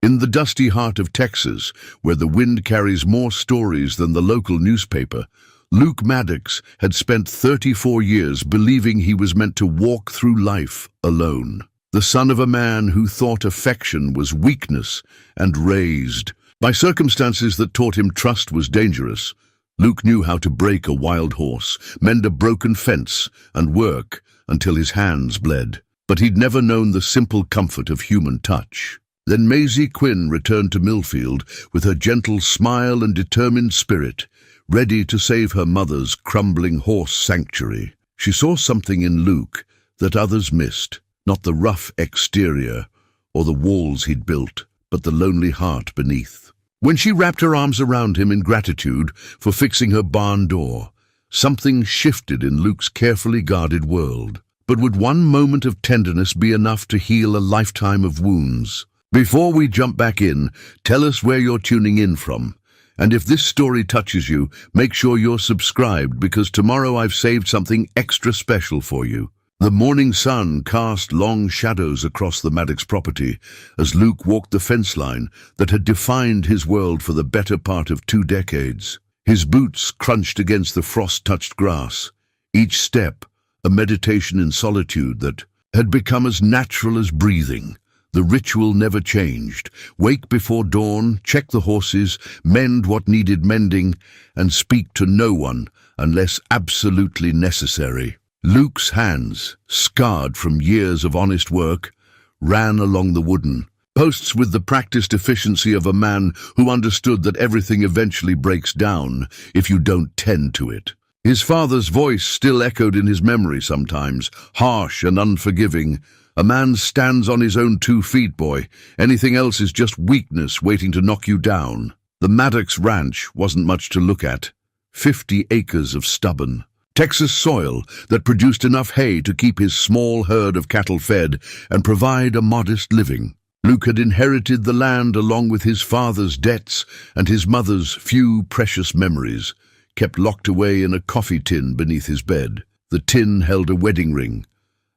In the dusty heart of Texas, where the wind carries more stories than the local newspaper, Luke Maddox had spent 34 years believing he was meant to walk through life alone. The son of a man who thought affection was weakness and raised by circumstances that taught him trust was dangerous, Luke knew how to break a wild horse, mend a broken fence, and work until his hands bled. But he'd never known the simple comfort of human touch. Then Maisie Quinn returned to Millfield with her gentle smile and determined spirit, ready to save her mother's crumbling horse sanctuary. She saw something in Luke that others missed, not the rough exterior or the walls he'd built, but the lonely heart beneath. When she wrapped her arms around him in gratitude for fixing her barn door, something shifted in Luke's carefully guarded world. But would one moment of tenderness be enough to heal a lifetime of wounds? Before we jump back in, tell us where you're tuning in from. And if this story touches you, make sure you're subscribed, because tomorrow I've saved something extra special for you. The morning sun cast long shadows across the Maddox property as Luke walked the fence line that had defined his world for the better part of 2 decades. His boots crunched against the frost-touched grass, each step a meditation in solitude that had become as natural as breathing. The ritual never changed. Wake before dawn, check the horses, mend what needed mending, and speak to no one unless absolutely necessary. Luke's hands, scarred from years of honest work, ran along the wooden posts with the practiced efficiency of a man who understood that everything eventually breaks down if you don't tend to it. His father's voice still echoed in his memory sometimes, harsh and unforgiving. "A man stands on his own 2 feet, boy. Anything else is just weakness waiting to knock you down." The Maddox Ranch wasn't much to look at. 50 acres of stubborn Texas soil that produced enough hay to keep his small herd of cattle fed and provide a modest living. Luke had inherited the land along with his father's debts and his mother's few precious memories, kept locked away in a coffee tin beneath his bed. The tin held a wedding ring,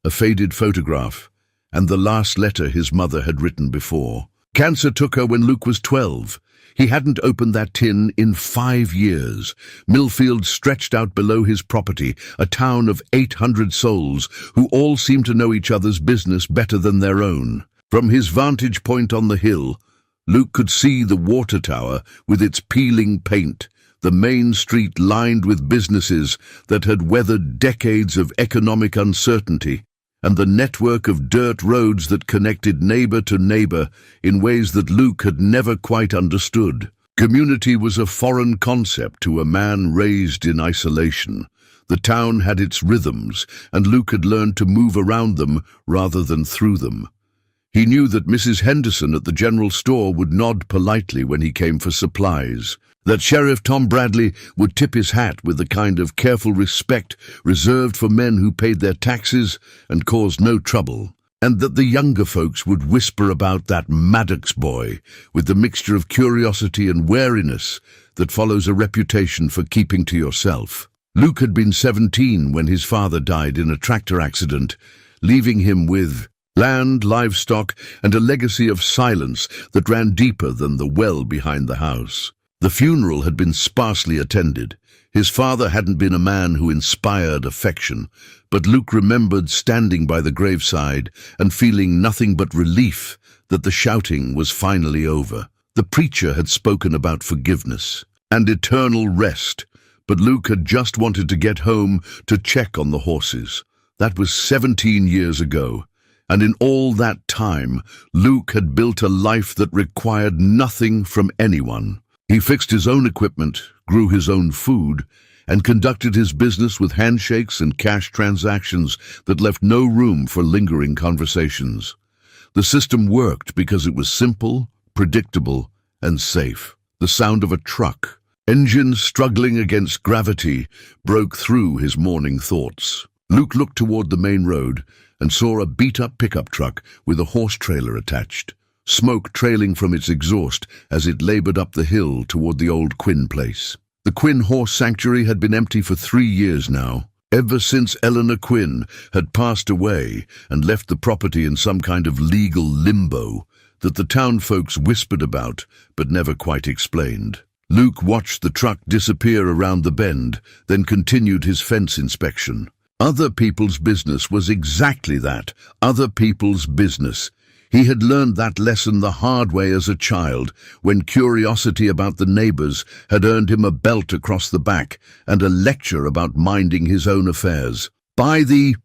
a faded photograph, and the last letter his mother had written before. Cancer took her when Luke was 12. He hadn't opened that tin in 5 years. Millfield stretched out below his property, a town of 800 souls who all seemed to know each other's business better than their own. From his vantage point on the hill, Luke could see the water tower with its peeling paint, the main street lined with businesses that had weathered decades of economic uncertainty, and the network of dirt roads that connected neighbor to neighbor in ways that Luke had never quite understood. Community was a foreign concept to a man raised in isolation. The town had its rhythms, and Luke had learned to move around them rather than through them. He knew that Mrs. Henderson at the general store would nod politely when he came for supplies, that Sheriff Tom Bradley would tip his hat with the kind of careful respect reserved for men who paid their taxes and caused no trouble, and that the younger folks would whisper about that Maddox boy with the mixture of curiosity and wariness that follows a reputation for keeping to yourself. Luke had been 17 when his father died in a tractor accident, leaving him with land, livestock, and a legacy of silence that ran deeper than the well behind the house. The funeral had been sparsely attended. His father hadn't been a man who inspired affection, but Luke remembered standing by the graveside and feeling nothing but relief that the shouting was finally over. The preacher had spoken about forgiveness and eternal rest, but Luke had just wanted to get home to check on the horses. That was 17 years ago, and in all that time, Luke had built a life that required nothing from anyone. He fixed his own equipment, grew his own food, and conducted his business with handshakes and cash transactions that left no room for lingering conversations. The system worked because it was simple, predictable, and safe. The sound of a truck, engine struggling against gravity, broke through his morning thoughts. Luke looked toward the main road and saw a beat-up pickup truck with a horse trailer attached, smoke trailing from its exhaust as it labored up the hill toward the old Quinn place. The Quinn Horse Sanctuary had been empty for 3 years now, ever since Eleanor Quinn had passed away and left the property in some kind of legal limbo. that the town folks whispered about but never quite explained. Luke watched the truck disappear around the bend, then continued his fence inspection. Other people's business was exactly that, other people's business. He had learned that lesson the hard way as a child, when curiosity about the neighbors had earned him a belt across the back and a lecture about minding his own affairs. By the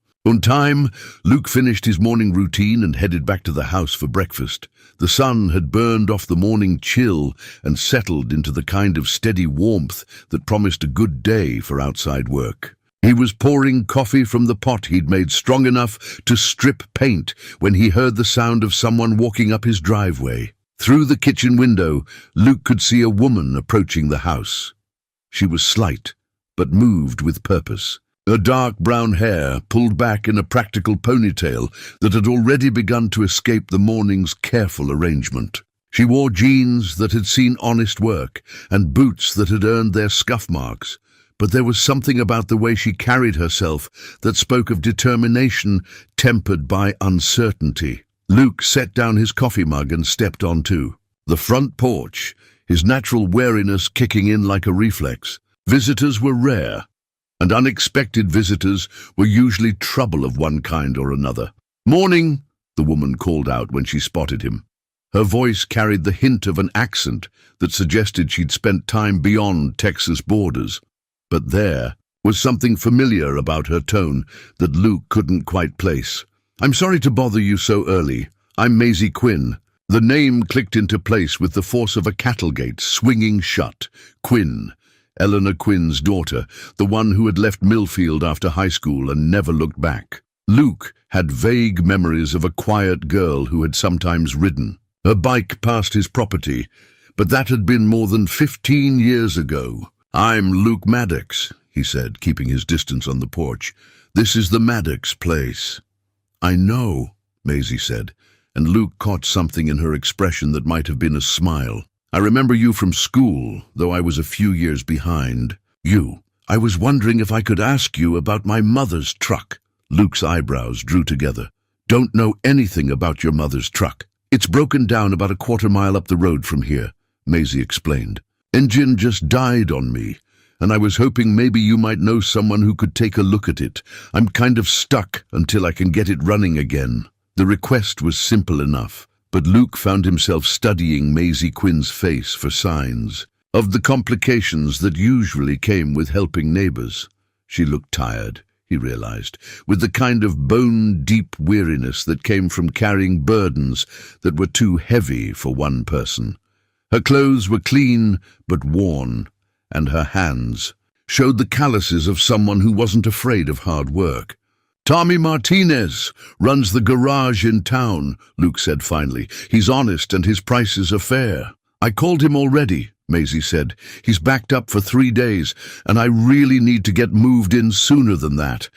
time Luke finished his morning routine and headed back to the house for breakfast. The sun had burned off the morning chill and settled into the kind of steady warmth that promised a good day for outside work. He was pouring coffee from the pot he'd made strong enough to strip paint when he heard the sound of someone walking up his driveway. Through the kitchen window, Luke could see a woman approaching the house. She was slight, but moved with purpose. Her dark brown hair pulled back in a practical ponytail that had already begun to escape the morning's careful arrangement. She wore jeans that had seen honest work and boots that had earned their scuff marks. But there was something about the way she carried herself that spoke of determination tempered by uncertainty. Luke set down his coffee mug and stepped onto the front porch, his natural wariness kicking in like a reflex. Visitors were rare, and unexpected visitors were usually trouble of one kind or another. "Morning," the woman called out when she spotted him. Her voice carried the hint of an accent that suggested she'd spent time beyond Texas borders. But there was something familiar about her tone that Luke couldn't quite place. "I'm sorry to bother you so early. I'm Maisie Quinn." The name clicked into place with the force of a cattle gate swinging shut. Quinn, Eleanor Quinn's daughter, the one who had left Millfield after high school and never looked back. Luke had vague memories of a quiet girl who had sometimes ridden her bike past his property, but that had been more than 15 years ago. "I'm Luke Maddox," he said, keeping his distance on the porch. "This is the Maddox place." "I know," Maisie said, and Luke caught something in her expression that might have been a smile. "I remember you from school, though I was a few years behind." I was wondering if I could ask you about my mother's truck." Luke's eyebrows drew together. "Don't know anything about your mother's truck. It's broken down about a quarter-mile up the road from here," Maisie explained. "Engine just died on me, and I was hoping maybe you might know someone who could take a look at it. I'm kind of stuck until I can get it running again." The request was simple enough, but Luke found himself studying Maisie Quinn's face for signs of the complications that usually came with helping neighbors. She looked tired, he realized, with the kind of bone-deep weariness that came from carrying burdens that were too heavy for one person. Her clothes were clean but worn, and her hands showed the calluses of someone who wasn't afraid of hard work. "Tommy Martinez runs the garage in town," Luke said finally. "He's honest and his prices are fair." "I called him already," Maisie said. "He's backed up for 3 days, and I really need to get moved in sooner than that.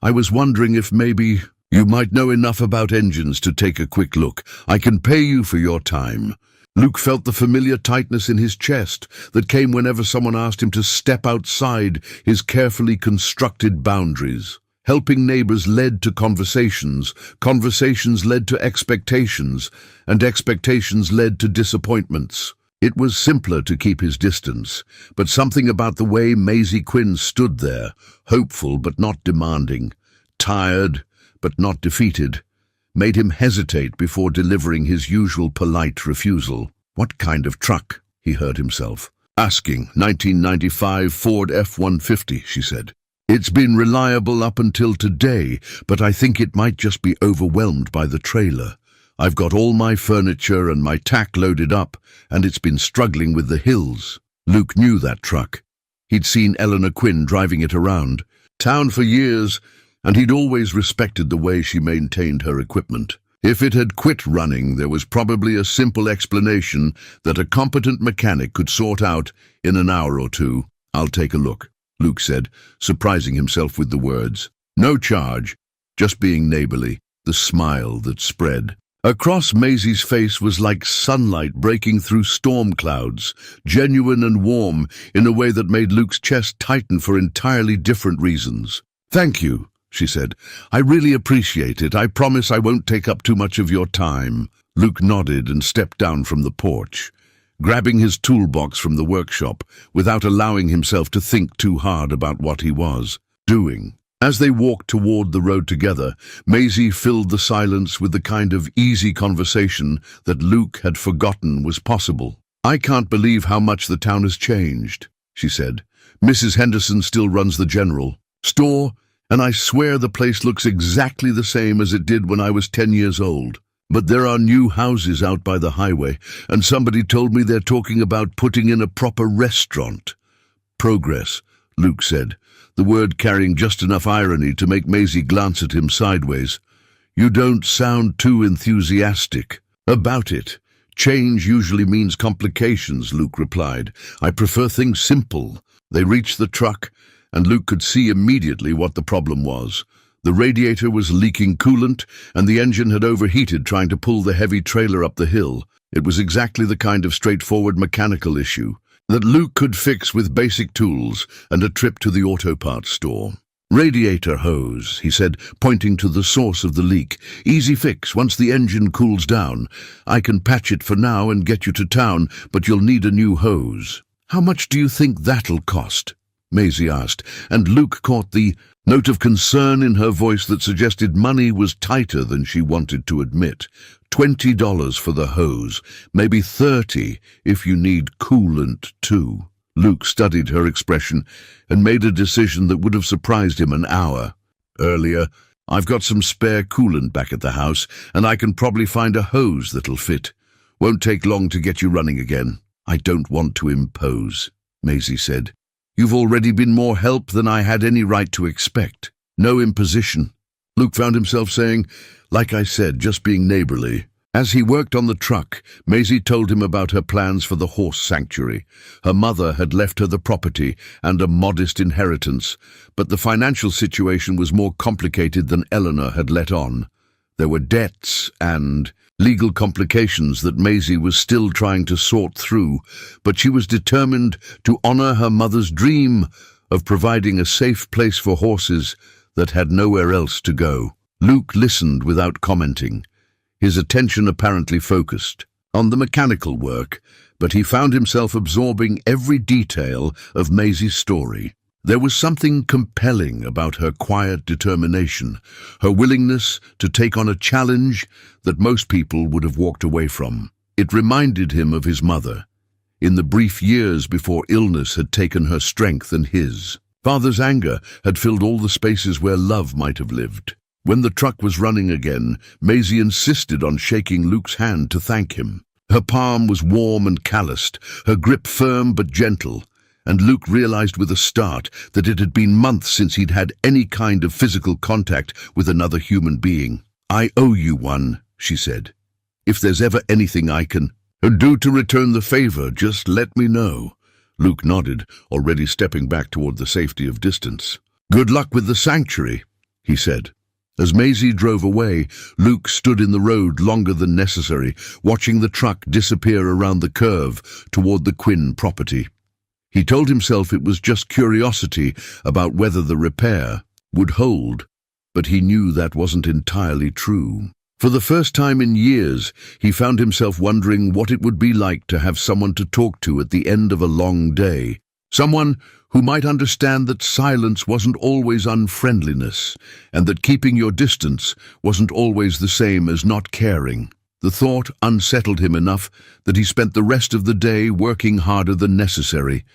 I was wondering if maybe you might know enough about engines to take a quick look. I can pay you for your time." Luke felt the familiar tightness in his chest that came whenever someone asked him to step outside his carefully constructed boundaries. Helping neighbors led to conversations, conversations led to expectations, and expectations led to disappointments. It was simpler to keep his distance, but something about the way Maisie Quinn stood there, hopeful but not demanding, tired but not defeated, made him hesitate before delivering his usual polite refusal. "What kind of truck?" he heard himself asking. 1995 Ford F-150, she said. "It's been reliable up until today, but I think it might just be overwhelmed by the trailer. I've got all my furniture and my tack loaded up, and it's been struggling with the hills." Luke knew that truck. He'd seen Eleanor Quinn driving it around town for years, and he'd always respected the way she maintained her equipment. If it had quit running, there was probably a simple explanation that a competent mechanic could sort out in an hour or two. "I'll take a look," Luke said, surprising himself with the words. No charge, just being neighborly, the smile that spread. Across Maisie's face was like sunlight breaking through storm clouds, genuine and warm in a way that made Luke's chest tighten for entirely different reasons. "Thank you," she said. "I really appreciate it. I promise I won't take up too much of your time." Luke nodded and stepped down from the porch, grabbing his toolbox from the workshop without allowing himself to think too hard about what he was doing. As they walked toward the road together, Maisie filled the silence with the kind of easy conversation that Luke had forgotten was possible. "I can't believe how much the town has changed," she said. "Mrs. Henderson still runs the general store, and I swear the place looks exactly the same as it did when I was 10 years old. But there are new houses out by the highway, and somebody told me they're talking about putting in a proper restaurant." "Progress," Luke said, the word carrying just enough irony to make Maisie glance at him sideways. "You don't sound too enthusiastic about it." "Change usually means complications," Luke replied. "I prefer things simple." They reached the truck, and Luke could see immediately what the problem was. The radiator was leaking coolant, and the engine had overheated trying to pull the heavy trailer up the hill. It was exactly the kind of straightforward mechanical issue that Luke could fix with basic tools and a trip to the auto parts store. "Radiator hose," he said, pointing to the source of the leak. "Easy fix once the engine cools down. I can patch it for now and get you to town, but you'll need a new hose." "How much do you think that'll cost?" Maisie asked, and Luke caught the note of concern in her voice that suggested money was tighter than she wanted to admit. $20 for the hose, maybe 30 if you need coolant too. Luke studied her expression and made a decision that would have surprised him an hour earlier. "I've got some spare coolant back at the house, and I can probably find a hose that'll fit. Won't take long to get you running again." "I don't want to impose," Maisie said. "You've already been more help than I had any right to expect." "No imposition," Luke found himself saying. "Like I said, just being neighborly." As he worked on the truck, Maisie told him about her plans for the horse sanctuary. Her mother had left her the property and a modest inheritance, but the financial situation was more complicated than Eleanor had let on. There were debts and legal complications that Maisie was still trying to sort through, but she was determined to honor her mother's dream of providing a safe place for horses that had nowhere else to go. Luke listened without commenting, his attention apparently focused on the mechanical work, but he found himself absorbing every detail of Maisie's story. There was something compelling about her quiet determination, her willingness to take on a challenge that most people would have walked away from. It reminded him of his mother, in the brief years before illness had taken her strength and his. Father's anger had filled all the spaces where love might have lived. When the truck was running again, Maisie insisted on shaking Luke's hand to thank him. Her palm was warm and calloused, her grip firm but gentle, and Luke realized with a start that it had been months since he'd had any kind of physical contact with another human being. "I owe you one," she said. "If there's ever anything I can do to return the favor, just let me know." Luke nodded, already stepping back toward the safety of distance. "Good luck with the sanctuary," he said. As Maisie drove away, Luke stood in the road longer than necessary, watching the truck disappear around the curve toward the Quinn property. He told himself it was just curiosity about whether the repair would hold, but he knew that wasn't entirely true. For the first time in years, he found himself wondering what it would be like to have someone to talk to at the end of a long day. Someone who might understand that silence wasn't always unfriendliness, and that keeping your distance wasn't always the same as not caring. The thought unsettled him enough that he spent the rest of the day working harder than necessary,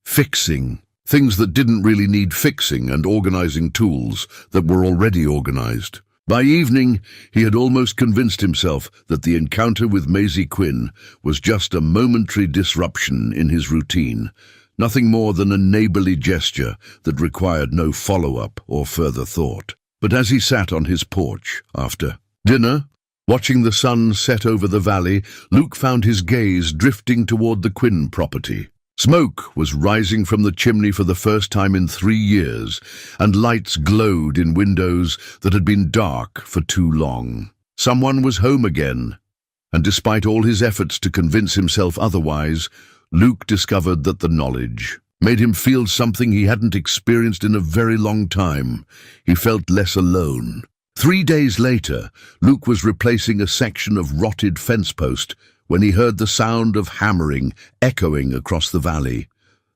fixing things that didn't really need fixing and organizing tools that were already organized. By evening, he had almost convinced himself that the encounter with Maisie Quinn was just a momentary disruption in his routine, nothing more than a neighborly gesture that required no follow-up or further thought. But as he sat on his porch after dinner, watching the sun set over the valley, Luke found his gaze drifting toward the Quinn property. Smoke was rising from the chimney for the first time in 3 years, and lights glowed in windows that had been dark for too long. Someone was home again, and despite all his efforts to convince himself otherwise, Luke discovered that the knowledge made him feel something he hadn't experienced in a very long time. He felt less alone. 3 days later, Luke was replacing a section of rotted fence post when he heard the sound of hammering echoing across the valley.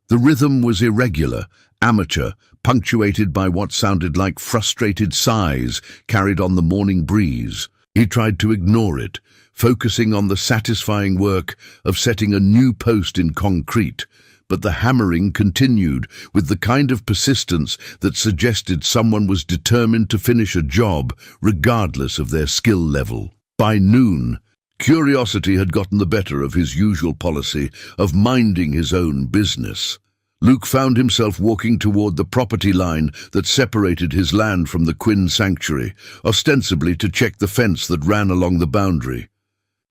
The rhythm was irregular, amateur, punctuated by what sounded like frustrated sighs carried on the morning breeze. He tried to ignore it, focusing on the satisfying work of setting a new post in concrete. But the hammering continued with the kind of persistence that suggested someone was determined to finish a job regardless of their skill level. By noon, curiosity had gotten the better of his usual policy of minding his own business. Luke found himself walking toward the property line that separated his land from the Quinn sanctuary, ostensibly to check the fence that ran along the boundary.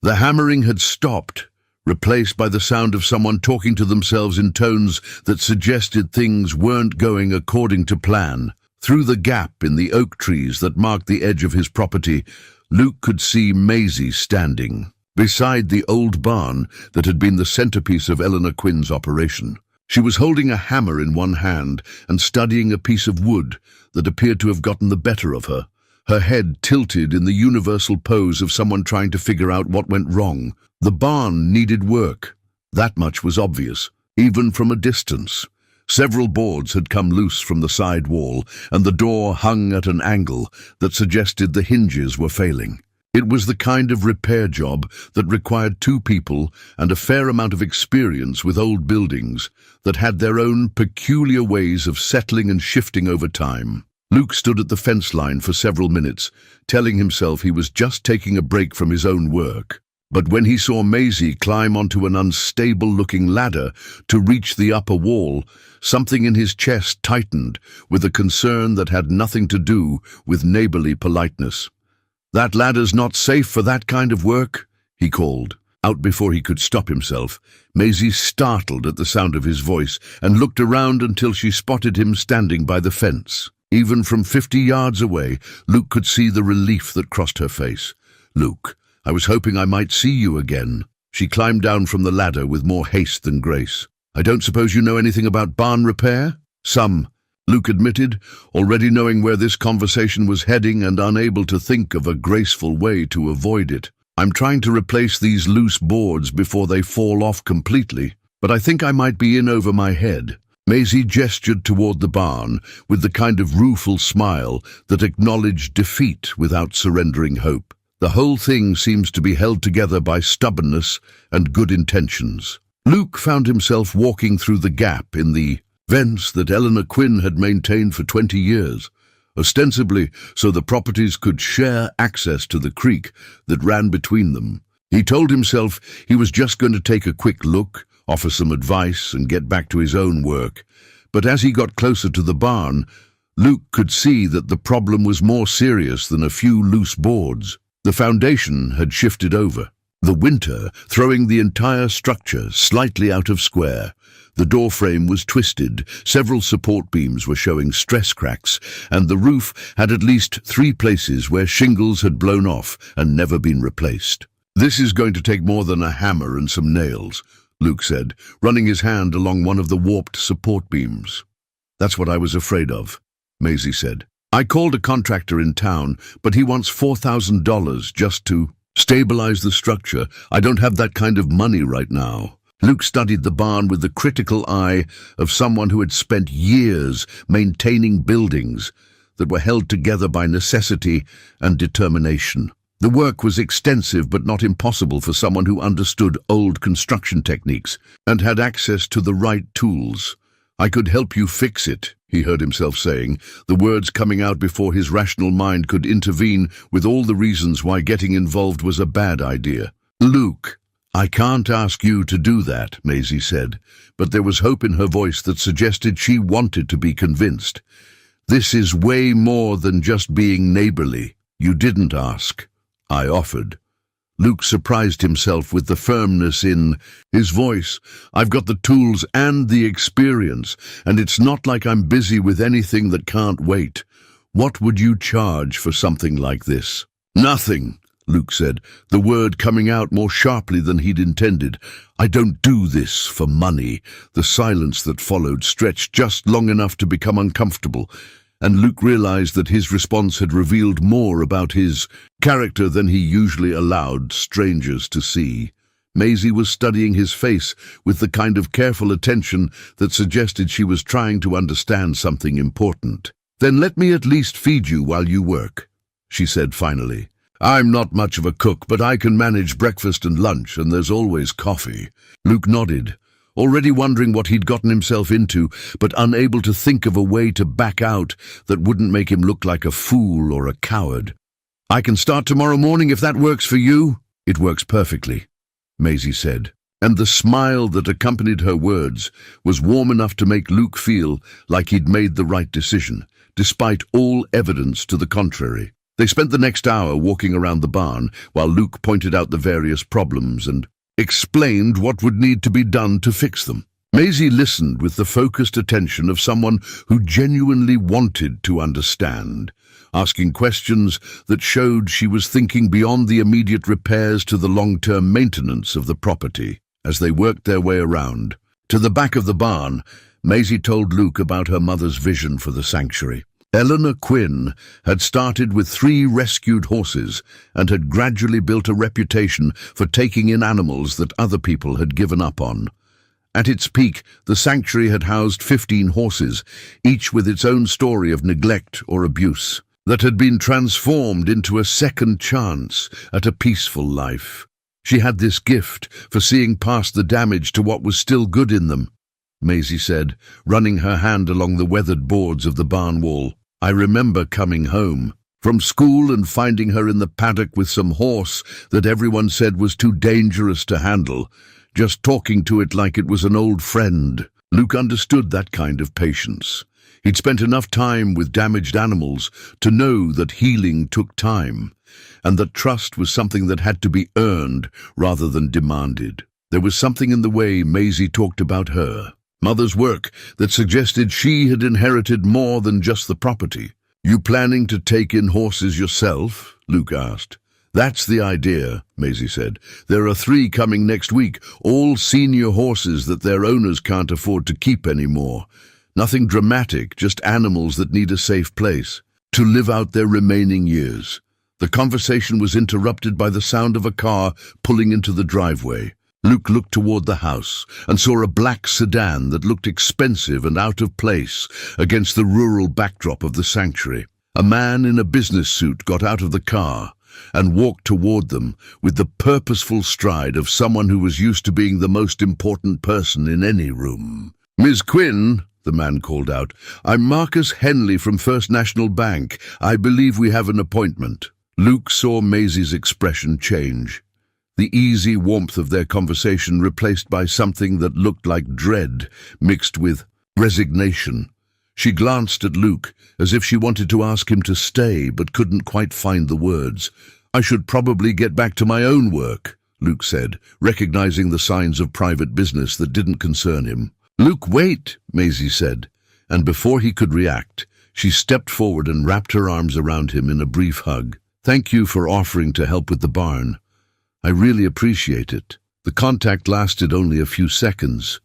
The hammering had stopped, replaced by the sound of someone talking to themselves in tones that suggested things weren't going according to plan. Through the gap in the oak trees that marked the edge of his property, Luke could see Maisie standing, beside the old barn that had been the centerpiece of Eleanor Quinn's operation. She was holding a hammer in one hand and studying a piece of wood that appeared to have gotten the better of her, her head tilted in the universal pose of someone trying to figure out what went wrong. The barn needed work. That much was obvious, even from a distance. Several boards had come loose from the side wall, and the door hung at an angle that suggested the hinges were failing. It was the kind of repair job that required 2 people and a fair amount of experience with old buildings that had their own peculiar ways of settling and shifting over time. Luke stood at the fence line for several minutes, telling himself he was just taking a break from his own work. But when he saw Maisie climb onto an unstable-looking ladder to reach the upper wall, something in his chest tightened with a concern that had nothing to do with neighborly politeness. "That ladder's not safe for that kind of work," he called. Out before he could stop himself, Maisie startled at the sound of his voice and looked around until she spotted him standing by the fence. Even from 50 yards away, Luke could see the relief that crossed her face. "Luke, I was hoping I might see you again." She climbed down from the ladder with more haste than grace. "I don't suppose you know anything about barn repair?" "Some," Luke admitted, already knowing where this conversation was heading and unable to think of a graceful way to avoid it. "I'm trying to replace these loose boards before they fall off completely, but I think I might be in over my head." Maisie gestured toward the barn with the kind of rueful smile that acknowledged defeat without surrendering hope. The whole thing seems to be held together by stubbornness and good intentions. Luke found himself walking through the gap in the fence that Eleanor Quinn had maintained for 20 years, ostensibly so the properties could share access to the creek that ran between them. He told himself he was just going to take a quick look, offer some advice, and get back to his own work. But as he got closer to the barn, Luke could see that the problem was more serious than a few loose boards. The foundation had shifted over, the winter throwing the entire structure slightly out of square. The door frame was twisted, several support beams were showing stress cracks, and the roof had at least 3 places where shingles had blown off and never been replaced. "This is going to take more than a hammer and some nails," Luke said, running his hand along one of the warped support beams. "That's what I was afraid of," Maisie said. "I called a contractor in town, but he wants $4,000 just to stabilize the structure. I don't have that kind of money right now." Luke studied the barn with the critical eye of someone who had spent years maintaining buildings that were held together by necessity and determination. The work was extensive but not impossible for someone who understood old construction techniques and had access to the right tools. "I could help you fix it," he heard himself saying, the words coming out before his rational mind could intervene with all the reasons why getting involved was a bad idea. "Luke, I can't ask you to do that," Maisie said, but there was hope in her voice that suggested she wanted to be convinced. "This is way more than just being neighborly. You didn't ask. I offered." Luke surprised himself with the firmness in his voice. "I've got the tools and the experience, and it's not like I'm busy with anything that can't wait. What would you charge for something like this?" "Nothing," Luke said, the word coming out more sharply than he'd intended. I don't do this for money. The silence that followed stretched just long enough to become uncomfortable, and Luke realized that his response had revealed more about his character than he usually allowed strangers to see. Maisie was studying his face with the kind of careful attention that suggested she was trying to understand something important. Then let me at least feed you while you work, she said finally. I'm not much of a cook, but I can manage breakfast and lunch, and there's always coffee. Luke nodded, already wondering what he'd gotten himself into, but unable to think of a way to back out that wouldn't make him look like a fool or a coward. I can start tomorrow morning if that works for you. It works perfectly, Maisie said, and the smile that accompanied her words was warm enough to make Luke feel like he'd made the right decision, despite all evidence to the contrary. They spent the next hour walking around the barn while Luke pointed out the various problems and explained what would need to be done to fix them. Maisie listened with the focused attention of someone who genuinely wanted to understand, asking questions that showed she was thinking beyond the immediate repairs to the long-term maintenance of the property. As they worked their way around to the back of the barn, Maisie told Luke about her mother's vision for the sanctuary. Eleanor Quinn had started with 3 rescued horses and had gradually built a reputation for taking in animals that other people had given up on. At its peak, the sanctuary had housed 15 horses, each with its own story of neglect or abuse, that had been transformed into a second chance at a peaceful life. She had this gift for seeing past the damage to what was still good in them, Maisie said, running her hand along the weathered boards of the barn wall. I remember coming home from school and finding her in the paddock with some horse that everyone said was too dangerous to handle, just talking to it like it was an old friend. Luke understood that kind of patience. He'd spent enough time with damaged animals to know that healing took time, and that trust was something that had to be earned rather than demanded. There was something in the way Maisie talked about her mother's work that suggested she had inherited more than just the property. You planning to take in horses yourself? Luke asked. That's the idea, Maisie said. There are 3 coming next week, all senior horses that their owners can't afford to keep anymore. Nothing dramatic, just animals that need a safe place to live out their remaining years. The conversation was interrupted by the sound of a car pulling into the driveway. Luke looked toward the house and saw a black sedan that looked expensive and out of place against the rural backdrop of the sanctuary. A man in a business suit got out of the car and walked toward them with the purposeful stride of someone who was used to being the most important person in any room. Ms. Quinn, the man called out, I'm Marcus Henley from First National Bank. I believe we have an appointment. Luke saw Maisie's expression change. The easy warmth of their conversation replaced by something that looked like dread mixed with resignation. She glanced at Luke as if she wanted to ask him to stay but couldn't quite find the words. I should probably get back to my own work, Luke said, recognizing the signs of private business that didn't concern him. Luke, wait, Maisie said, and before he could react, she stepped forward and wrapped her arms around him in a brief hug. Thank you for offering to help with the barn. I really appreciate it. The contact lasted only a few seconds,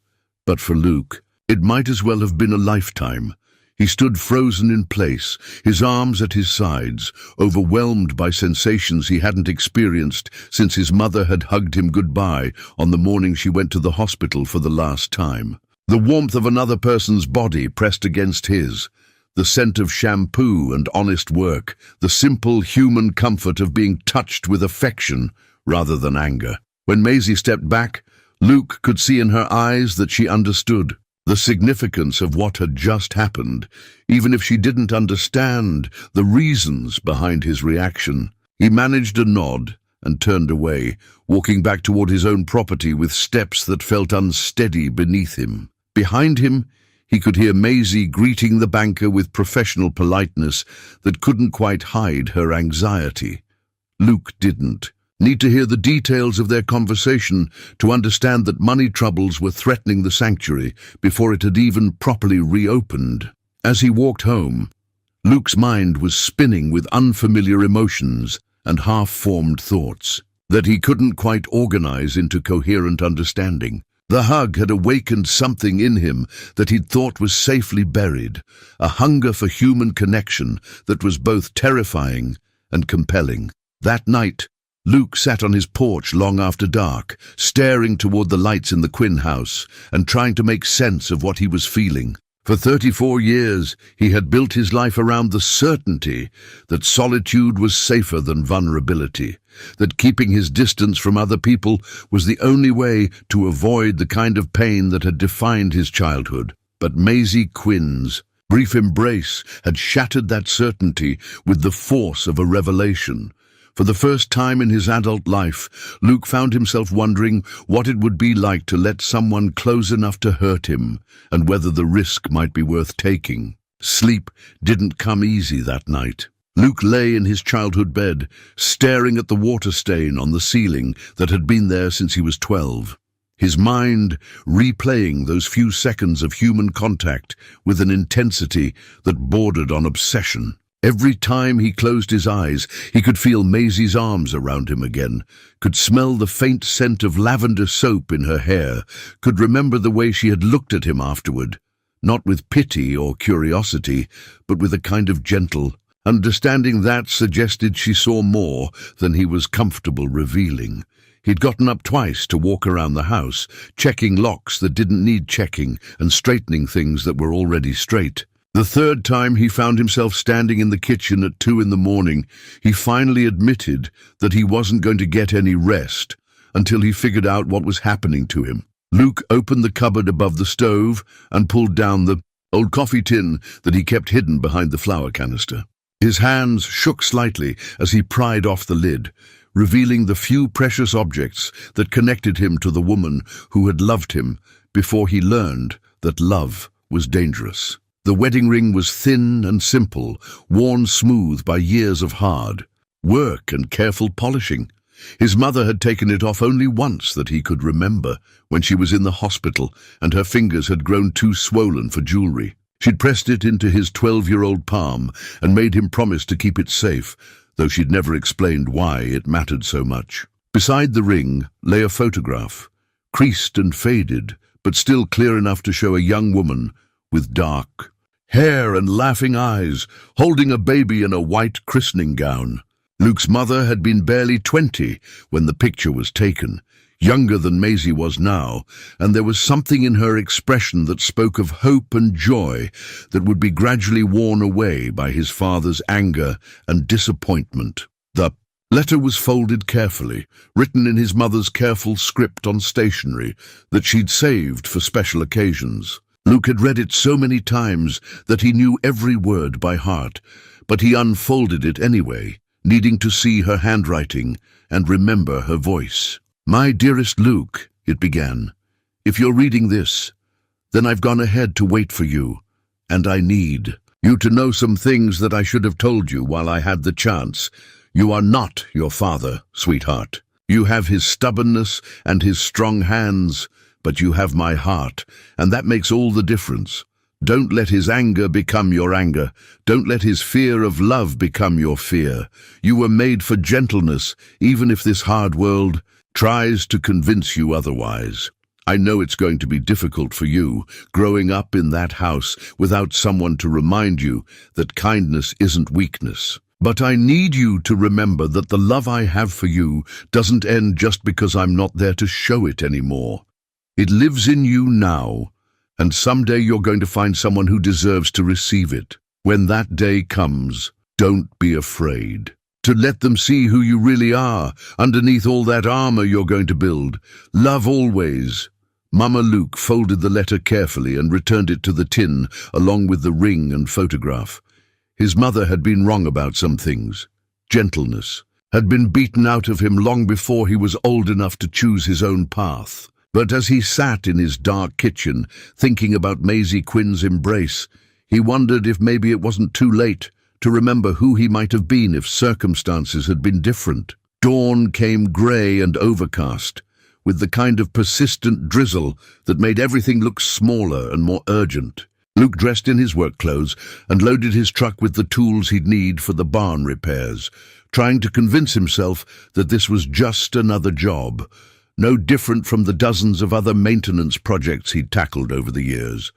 but for Luke, it might as well have been a lifetime. He stood frozen in place, his arms at his sides, overwhelmed by sensations he hadn't experienced since his mother had hugged him goodbye on the morning she went to the hospital for the last time. The warmth of another person's body pressed against his, the scent of shampoo and honest work, the simple human comfort of being touched with affection rather than anger. When Maisie stepped back, Luke could see in her eyes that she understood the significance of what had just happened, even if she didn't understand the reasons behind his reaction. He managed a nod and turned away, walking back toward his own property with steps that felt unsteady beneath him. Behind him, he could hear Maisie greeting the banker with professional politeness that couldn't quite hide her anxiety. Luke didn't need to hear the details of their conversation to understand that money troubles were threatening the sanctuary before it had even properly reopened. As he walked home, Luke's mind was spinning with unfamiliar emotions. and half-formed thoughts that he couldn't quite organize into coherent understanding. The hug had awakened something in him that he'd thought was safely buried, a hunger for human connection that was both terrifying and compelling. That night, Luke sat on his porch long after dark, staring toward the lights in the Quinn house and trying to make sense of what he was feeling. For 34 years, he had built his life around the certainty that solitude was safer than vulnerability, that keeping his distance from other people was the only way to avoid the kind of pain that had defined his childhood. But Maisie Quinn's brief embrace had shattered that certainty with the force of a revelation. For the first time in his adult life, Luke found himself wondering what it would be like to let someone close enough to hurt him, and whether the risk might be worth taking. Sleep didn't come easy that night. Luke lay in his childhood bed, staring at the water stain on the ceiling that had been there since he was 12. His mind replaying those few seconds of human contact with an intensity that bordered on obsession. Every time he closed his eyes, he could feel Maisie's arms around him again, could smell the faint scent of lavender soap in her hair, could remember the way she had looked at him afterward, not with pity or curiosity, but with a kind of gentle understanding that suggested she saw more than he was comfortable revealing. He'd gotten up twice to walk around the house, checking locks that didn't need checking and straightening things that were already straight. The third time he found himself standing in the kitchen at 2 in the morning, he finally admitted that he wasn't going to get any rest until he figured out what was happening to him. Luke opened the cupboard above the stove and pulled down the old coffee tin that he kept hidden behind the flour canister. His hands shook slightly as he pried off the lid, revealing the few precious objects that connected him to the woman who had loved him before he learned that love was dangerous. The wedding ring was thin and simple, worn smooth by years of hard work and careful polishing. His mother had taken it off only once that he could remember, when she was in the hospital and her fingers had grown too swollen for jewelry. She'd pressed it into his 12-year-old palm and made him promise to keep it safe, though she'd never explained why it mattered so much. Beside the ring lay a photograph, creased and faded, but still clear enough to show a young woman with dark hair and laughing eyes, holding a baby in a white christening gown. Luke's mother had been barely 20 when the picture was taken, younger than Maisie was now, and there was something in her expression that spoke of hope and joy that would be gradually worn away by his father's anger and disappointment. The letter was folded carefully, written in his mother's careful script on stationery that she'd saved for special occasions. Luke had read it so many times that he knew every word by heart, but he unfolded it anyway, needing to see her handwriting and remember her voice. "My dearest Luke," it began, "if you're reading this, then I've gone ahead to wait for you, and I need you to know some things that I should have told you while I had the chance. You are not your father, sweetheart. You have his stubbornness and his strong hands, but you have my heart, and that makes all the difference. Don't let his anger become your anger. Don't let his fear of love become your fear. You were made for gentleness, even if this hard world tries to convince you otherwise. I know it's going to be difficult for you, growing up in that house without someone to remind you that kindness isn't weakness. But I need you to remember that the love I have for you doesn't end just because I'm not there to show it anymore. It lives in you now, and someday you're going to find someone who deserves to receive it. When that day comes, don't be afraid to let them see who you really are underneath all that armor you're going to build. Love always." Mama Luke folded the letter carefully and returned it to the tin along with the ring and photograph. His mother had been wrong about some things. Gentleness had been beaten out of him long before he was old enough to choose his own path. But as he sat in his dark kitchen, thinking about Maisie Quinn's embrace, he wondered if maybe it wasn't too late to remember who he might have been if circumstances had been different. Dawn came grey and overcast, with the kind of persistent drizzle that made everything look smaller and more urgent. Luke dressed in his work clothes and loaded his truck with the tools he'd need for the barn repairs, trying to convince himself that this was just another job, no different from the dozens of other maintenance projects he'd tackled over the years.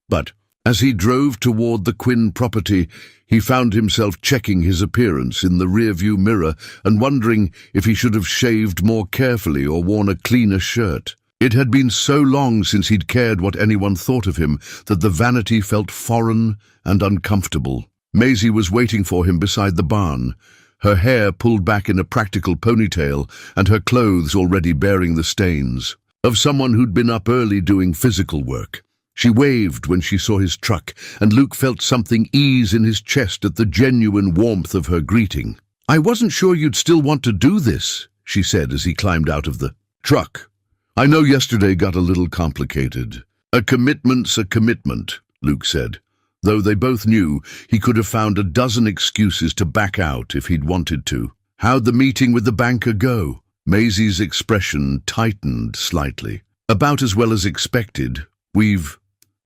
But as he drove toward the Quinn property, he found himself checking his appearance in the rearview mirror and wondering if he should have shaved more carefully or worn a cleaner shirt. It had been so long since he'd cared what anyone thought of him that the vanity felt foreign and uncomfortable. Maisie was waiting for him beside the barn, her hair pulled back in a practical ponytail and her clothes already bearing the stains of someone who'd been up early doing physical work. She waved when she saw his truck, and Luke felt something ease in his chest at the genuine warmth of her greeting. "I wasn't sure you'd still want to do this," she said as he climbed out of the truck. "I know yesterday got a little complicated. A commitment's a commitment," Luke said, though they both knew he could have found a dozen excuses to back out if he'd wanted to. "How'd the meeting with the banker go?" Maisie's expression tightened slightly. "About as well as expected. We've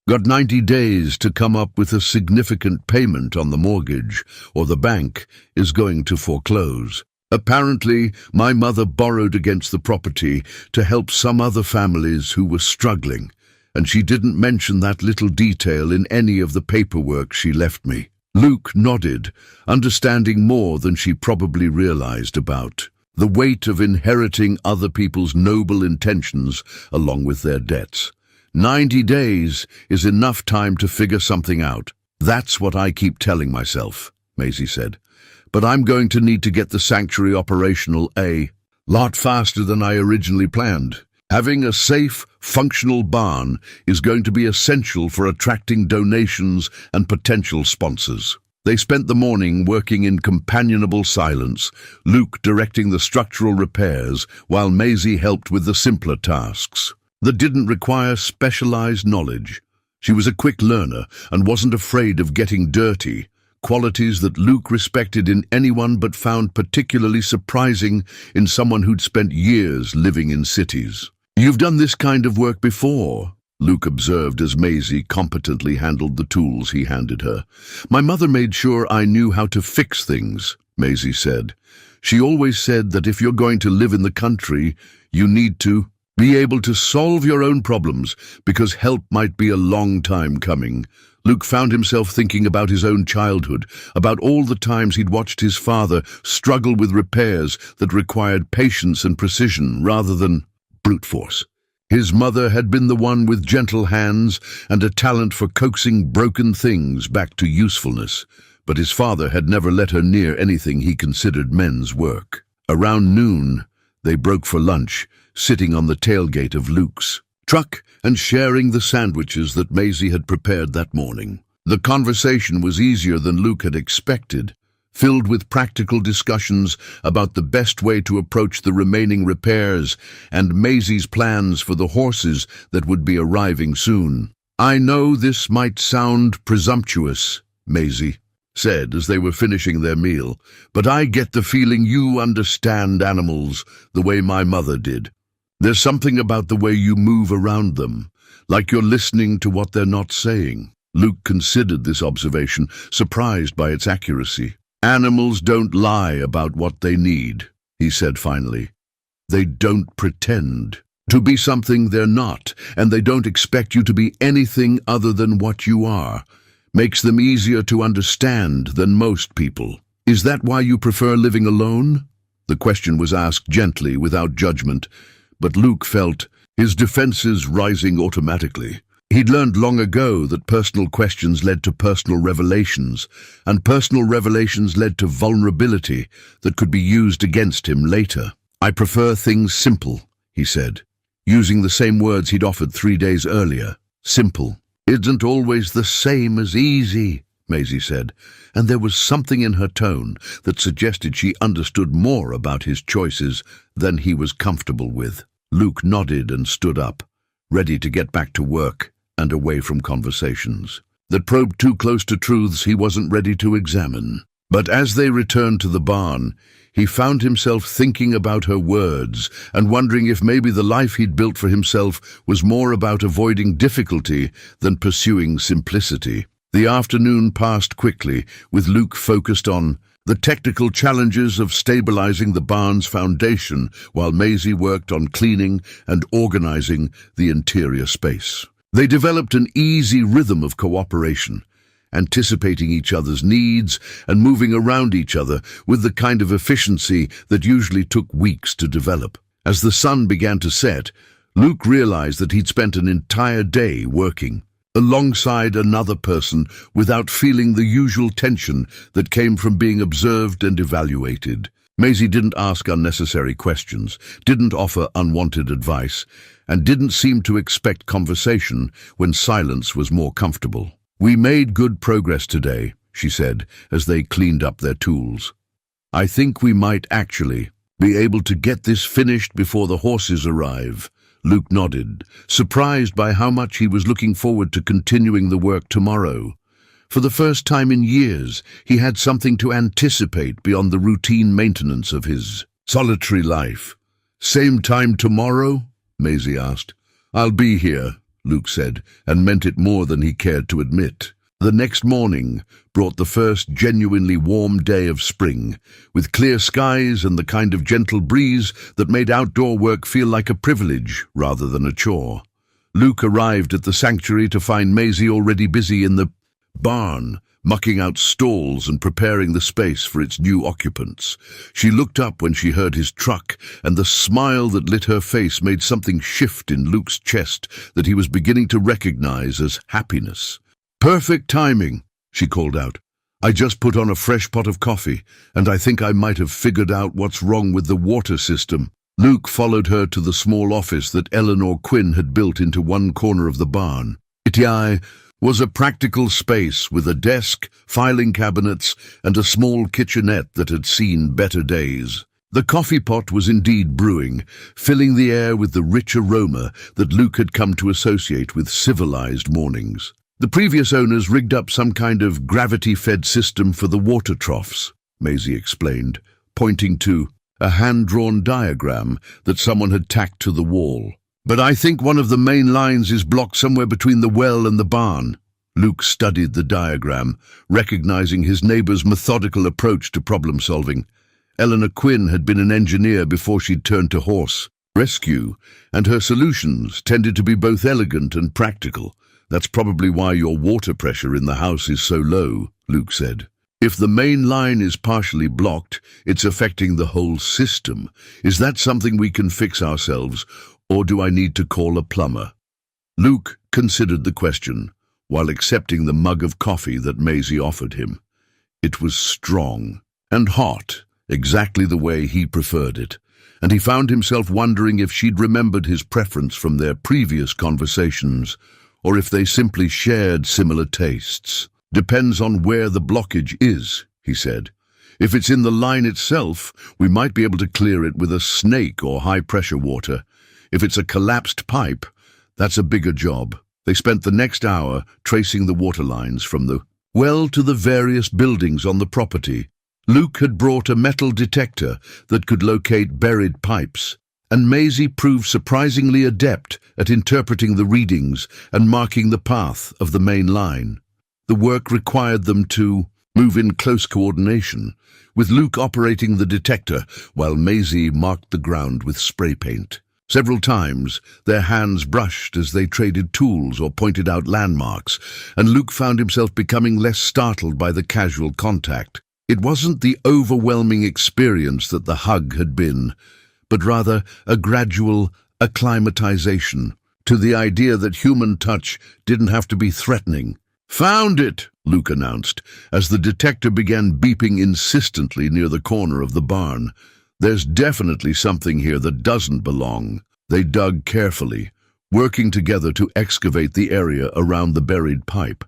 got 90 days to come up with a significant payment on the mortgage, or the bank is going to foreclose. Apparently, my mother borrowed against the property to help some other families who were struggling, and she didn't mention that little detail in any of the paperwork she left me." Luke nodded, understanding more than she probably realized about the weight of inheriting other people's noble intentions along with their debts. 90 days is enough time to figure something out. "That's what I keep telling myself," Maisie said. "But I'm going to need to get the sanctuary operational a lot faster than I originally planned. Having a safe, functional barn is going to be essential for attracting donations and potential sponsors." They spent the morning working in companionable silence, Luke directing the structural repairs while Maisie helped with the simpler tasks that didn't require specialized knowledge. She was a quick learner and wasn't afraid of getting dirty, qualities that Luke respected in anyone but found particularly surprising in someone who'd spent years living in cities. "You've done this kind of work before," Luke observed as Maisie competently handled the tools he handed her. "My mother made sure I knew how to fix things," Maisie said. "She always said that if you're going to live in the country, you need to be able to solve your own problems, because help might be a long time coming." Luke found himself thinking about his own childhood, about all the times he'd watched his father struggle with repairs that required patience and precision rather than brute force. His mother had been the one with gentle hands and a talent for coaxing broken things back to usefulness, but his father had never let her near anything he considered men's work. Around noon, they broke for lunch, sitting on the tailgate of Luke's truck and sharing the sandwiches that Maisie had prepared that morning. The conversation was easier than Luke had expected, filled with practical discussions about the best way to approach the remaining repairs and Maisie's plans for the horses that would be arriving soon. "I know this might sound presumptuous," Maisie said as they were finishing their meal, "but I get the feeling you understand animals the way my mother did. There's something about the way you move around them, like you're listening to what they're not saying." Luke considered this observation, surprised by its accuracy. "Animals don't lie about what they need," he said finally. "They don't pretend to be something they're not, and they don't expect you to be anything other than what you are. Makes them easier to understand than most people." "Is that why you prefer living alone?" The question was asked gently, without judgment, but Luke felt his defenses rising automatically. He'd learned long ago that personal questions led to personal revelations, and personal revelations led to vulnerability that could be used against him later. "I prefer things simple," he said, using the same words he'd offered 3 days earlier. "Simple isn't always the same as easy," Maisie said, and there was something in her tone that suggested she understood more about his choices than he was comfortable with. Luke nodded and stood up, ready to get back to work and away from conversations that probed too close to truths he wasn't ready to examine. But as they returned to the barn, he found himself thinking about her words and wondering if maybe the life he'd built for himself was more about avoiding difficulty than pursuing simplicity. The afternoon passed quickly, with Luke focused on the technical challenges of stabilizing the barn's foundation while Maisie worked on cleaning and organizing the interior space. They developed an easy rhythm of cooperation, anticipating each other's needs and moving around each other with the kind of efficiency that usually took weeks to develop. As the sun began to set, Luke realized that he'd spent an entire day working alongside another person without feeling the usual tension that came from being observed and evaluated. Maisie didn't ask unnecessary questions, didn't offer unwanted advice, and didn't seem to expect conversation when silence was more comfortable. "We made good progress today," she said, as they cleaned up their tools. "I think we might actually be able to get this finished before the horses arrive." Luke nodded, surprised by how much he was looking forward to continuing the work tomorrow. For the first time in years, he had something to anticipate beyond the routine maintenance of his solitary life. "Same time tomorrow?" Maisie asked. "I'll be here," Luke said, and meant it more than he cared to admit. The next morning brought the first genuinely warm day of spring, with clear skies and the kind of gentle breeze that made outdoor work feel like a privilege rather than a chore. Luke arrived at the sanctuary to find Maisie already busy in the barn, mucking out stalls and preparing the space for its new occupants. She looked up when she heard his truck, and the smile that lit her face made something shift in Luke's chest that he was beginning to recognize as happiness. "Perfect timing," she called out. "I just put on a fresh pot of coffee, and I think I might have figured out what's wrong with the water system." Luke followed her to the small office that Eleanor Quinn had built into one corner of the barn. It was a practical space with a desk, filing cabinets, and a small kitchenette that had seen better days. The coffee pot was indeed brewing, filling the air with the rich aroma that Luke had come to associate with civilized mornings. The previous owners rigged up some kind of gravity-fed system for the water troughs, Maisie explained, pointing to a hand-drawn diagram that someone had tacked to the wall. "But I think one of the main lines is blocked somewhere between the well and the barn." Luke studied the diagram, recognizing his neighbor's methodical approach to problem-solving. Eleanor Quinn had been an engineer before she'd turned to horse rescue, and her solutions tended to be both elegant and practical. "That's probably why your water pressure in the house is so low," Luke said. "If the main line is partially blocked, it's affecting the whole system. Is that something we can fix ourselves, or do I need to call a plumber?" Luke considered the question, while accepting the mug of coffee that Maisie offered him. It was strong and hot, exactly the way he preferred it, and he found himself wondering if she'd remembered his preference from their previous conversations, or if they simply shared similar tastes. "Depends on where the blockage is," he said. "If it's in the line itself, we might be able to clear it with a snake or high-pressure water. If it's a collapsed pipe, that's a bigger job." They spent the next hour tracing the water lines from the well to the various buildings on the property. Luke had brought a metal detector that could locate buried pipes, and Maisie proved surprisingly adept at interpreting the readings and marking the path of the main line. The work required them to move in close coordination, with Luke operating the detector while Maisie marked the ground with spray paint. Several times, their hands brushed as they traded tools or pointed out landmarks, and Luke found himself becoming less startled by the casual contact. It wasn't the overwhelming experience that the hug had been, but rather a gradual acclimatization to the idea that human touch didn't have to be threatening. "Found it," Luke announced, as the detector began beeping insistently near the corner of the barn. "There's definitely something here that doesn't belong." They dug carefully, working together to excavate the area around the buried pipe.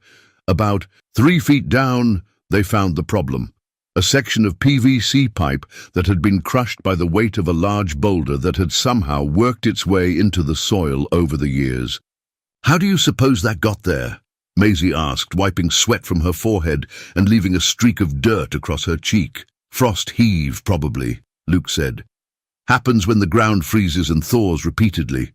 About 3 feet down, they found the problem. A section of PVC pipe that had been crushed by the weight of a large boulder that had somehow worked its way into the soil over the years. "How do you suppose that got there?" Maisie asked, wiping sweat from her forehead and leaving a streak of dirt across her cheek. "Frost heave, probably," Luke said. "Happens when the ground freezes and thaws repeatedly.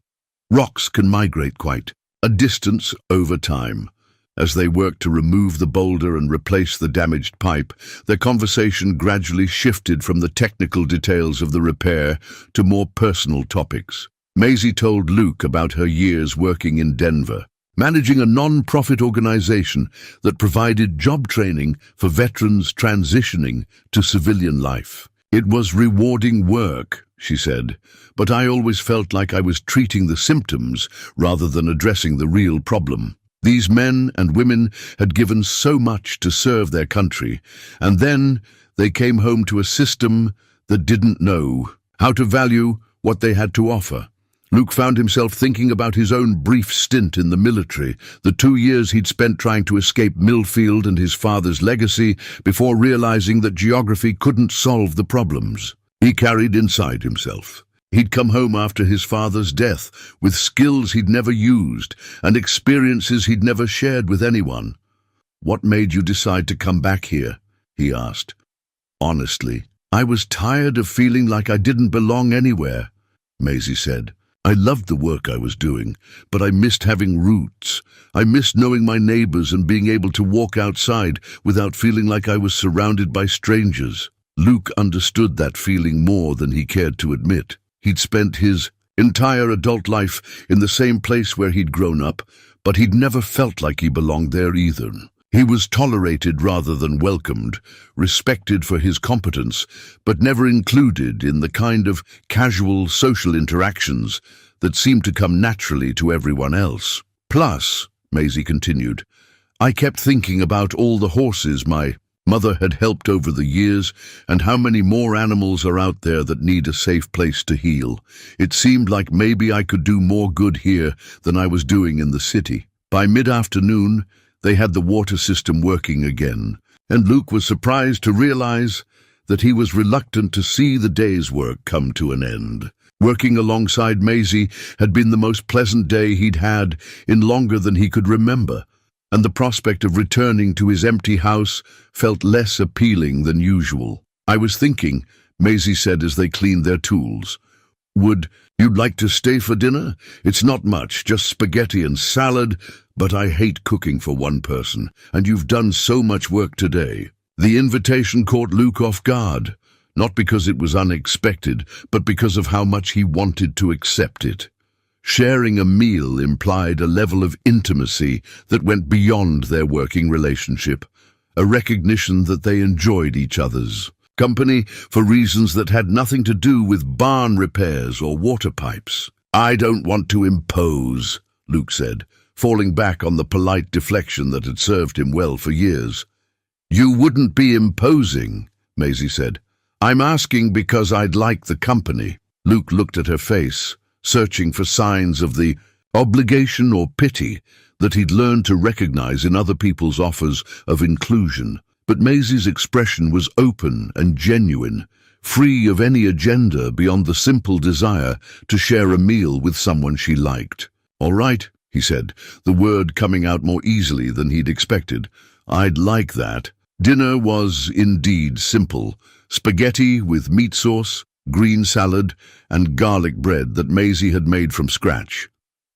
Rocks can migrate quite a distance over time. As they worked to remove the boulder and replace the damaged pipe, their conversation gradually shifted from the technical details of the repair to more personal topics. Maisie told Luke about her years working in Denver, managing a non-profit organization that provided job training for veterans transitioning to civilian life. "It was rewarding work," she said, "but I always felt like I was treating the symptoms rather than addressing the real problem. These men and women had given so much to serve their country, and then they came home to a system that didn't know how to value what they had to offer." Luke found himself thinking about his own brief stint in the military, the 2 years he'd spent trying to escape Millfield and his father's legacy before realizing that geography couldn't solve the problems he carried inside himself. He'd come home after his father's death with skills he'd never used and experiences he'd never shared with anyone. "What made you decide to come back here?" he asked. "Honestly, I was tired of feeling like I didn't belong anywhere," Maisie said. "I loved the work I was doing, but I missed having roots. I missed knowing my neighbors and being able to walk outside without feeling like I was surrounded by strangers." Luke understood that feeling more than he cared to admit. He'd spent his entire adult life in the same place where he'd grown up, but he'd never felt like he belonged there either. He was tolerated rather than welcomed, respected for his competence, but never included in the kind of casual social interactions that seemed to come naturally to everyone else. "Plus," Maisie continued, "I kept thinking about all the horses my mother had helped over the years and how many more animals are out there that need a safe place to heal. It seemed like maybe I could do more good here than I was doing in the city." By mid-afternoon, they had the water system working again, and Luke was surprised to realize that he was reluctant to see the day's work come to an end. Working alongside Maisie had been the most pleasant day he'd had in longer than he could remember, and the prospect of returning to his empty house felt less appealing than usual. "I was thinking," Maisie said as they cleaned their tools, "would you'd like to stay for dinner? It's not much, just spaghetti and salad, but I hate cooking for one person, and you've done so much work today." The invitation caught Luke off guard, not because it was unexpected, but because of how much he wanted to accept it. Sharing a meal implied a level of intimacy that went beyond their working relationship, a recognition that they enjoyed each other's company for reasons that had nothing to do with barn repairs or water pipes. "I don't want to impose," Luke said, falling back on the polite deflection that had served him well for years. "You wouldn't be imposing," Maisie said. "I'm asking because I'd like the company." Luke looked at her face, searching for signs of the obligation or pity that he'd learned to recognize in other people's offers of inclusion. But Maisie's expression was open and genuine, free of any agenda beyond the simple desire to share a meal with someone she liked. "All right," he said, the word coming out more easily than he'd expected. "I'd like that." Dinner was indeed simple: spaghetti with meat sauce, green salad, and garlic bread that Maisie had made from scratch.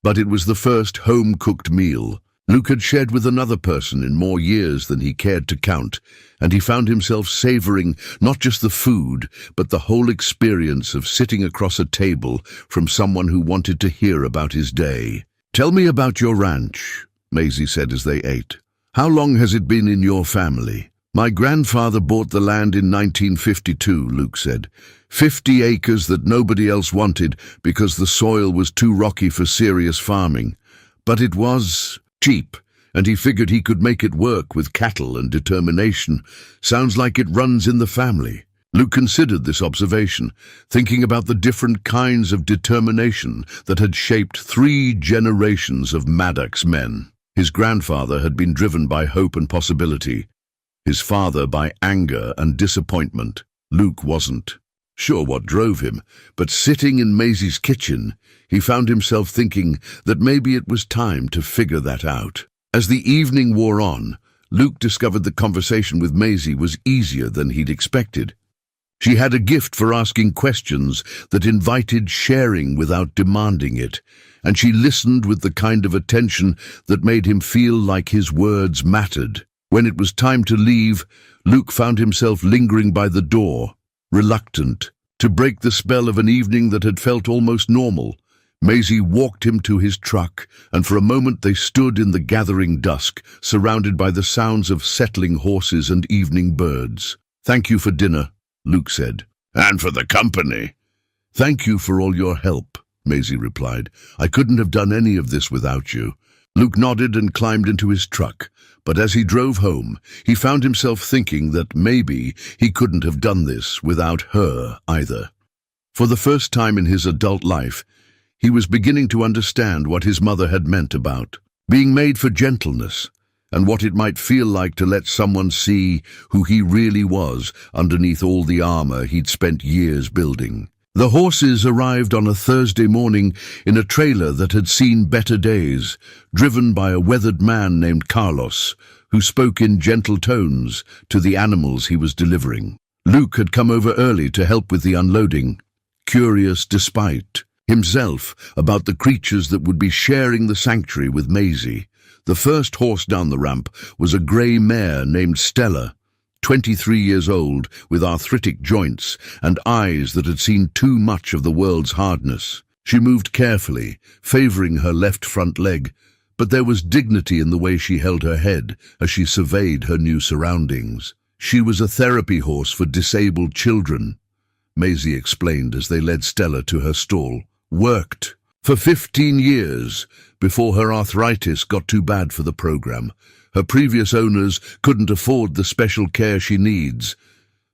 But it was the first home-cooked meal Luke had shared with another person in more years than he cared to count, and he found himself savoring not just the food, but the whole experience of sitting across a table from someone who wanted to hear about his day. "Tell me about your ranch," Maisie said as they ate. "How long has it been in your family?" "My grandfather bought the land in 1952, Luke said. 50 acres that nobody else wanted because the soil was too rocky for serious farming. But it was cheap, and he figured he could make it work with cattle and determination. Sounds like it runs in the family." Luke considered this observation, thinking about the different kinds of determination that had shaped 3 generations of Maddox men. His grandfather had been driven by hope and possibility, his father by anger and disappointment. Luke wasn't sure what drove him, but sitting in Maisie's kitchen, he found himself thinking that maybe it was time to figure that out. As the evening wore on, Luke discovered the conversation with Maisie was easier than he'd expected. She had a gift for asking questions that invited sharing without demanding it, and she listened with the kind of attention that made him feel like his words mattered. When it was time to leave, Luke found himself lingering by the door, reluctant. To break the spell of an evening that had felt almost normal, Maisie walked him to his truck, and for a moment they stood in the gathering dusk, surrounded by the sounds of settling horses and evening birds. "Thank you for dinner," Luke said. "And for the company." "Thank you for all your help," Maisie replied. "I couldn't have done any of this without you." Luke nodded and climbed into his truck, but as he drove home, he found himself thinking that maybe he couldn't have done this without her either. For the first time in his adult life, he was beginning to understand what his mother had meant about being made for gentleness, and what it might feel like to let someone see who he really was underneath all the armor he'd spent years building. The horses arrived on a Thursday morning in a trailer that had seen better days, driven by a weathered man named Carlos, who spoke in gentle tones to the animals he was delivering. Luke had come over early to help with the unloading, curious despite himself about the creatures that would be sharing the sanctuary with Maisie. The first horse down the ramp was a grey mare named Stella, 23 years old, with arthritic joints and eyes that had seen too much of the world's hardness. She moved carefully, favoring her left front leg, but there was dignity in the way she held her head as she surveyed her new surroundings. She was a therapy horse for disabled children, Maisie explained as they led Stella to her stall. Worked for 15 years before her arthritis got too bad for the program. Her previous owners couldn't afford the special care she needs,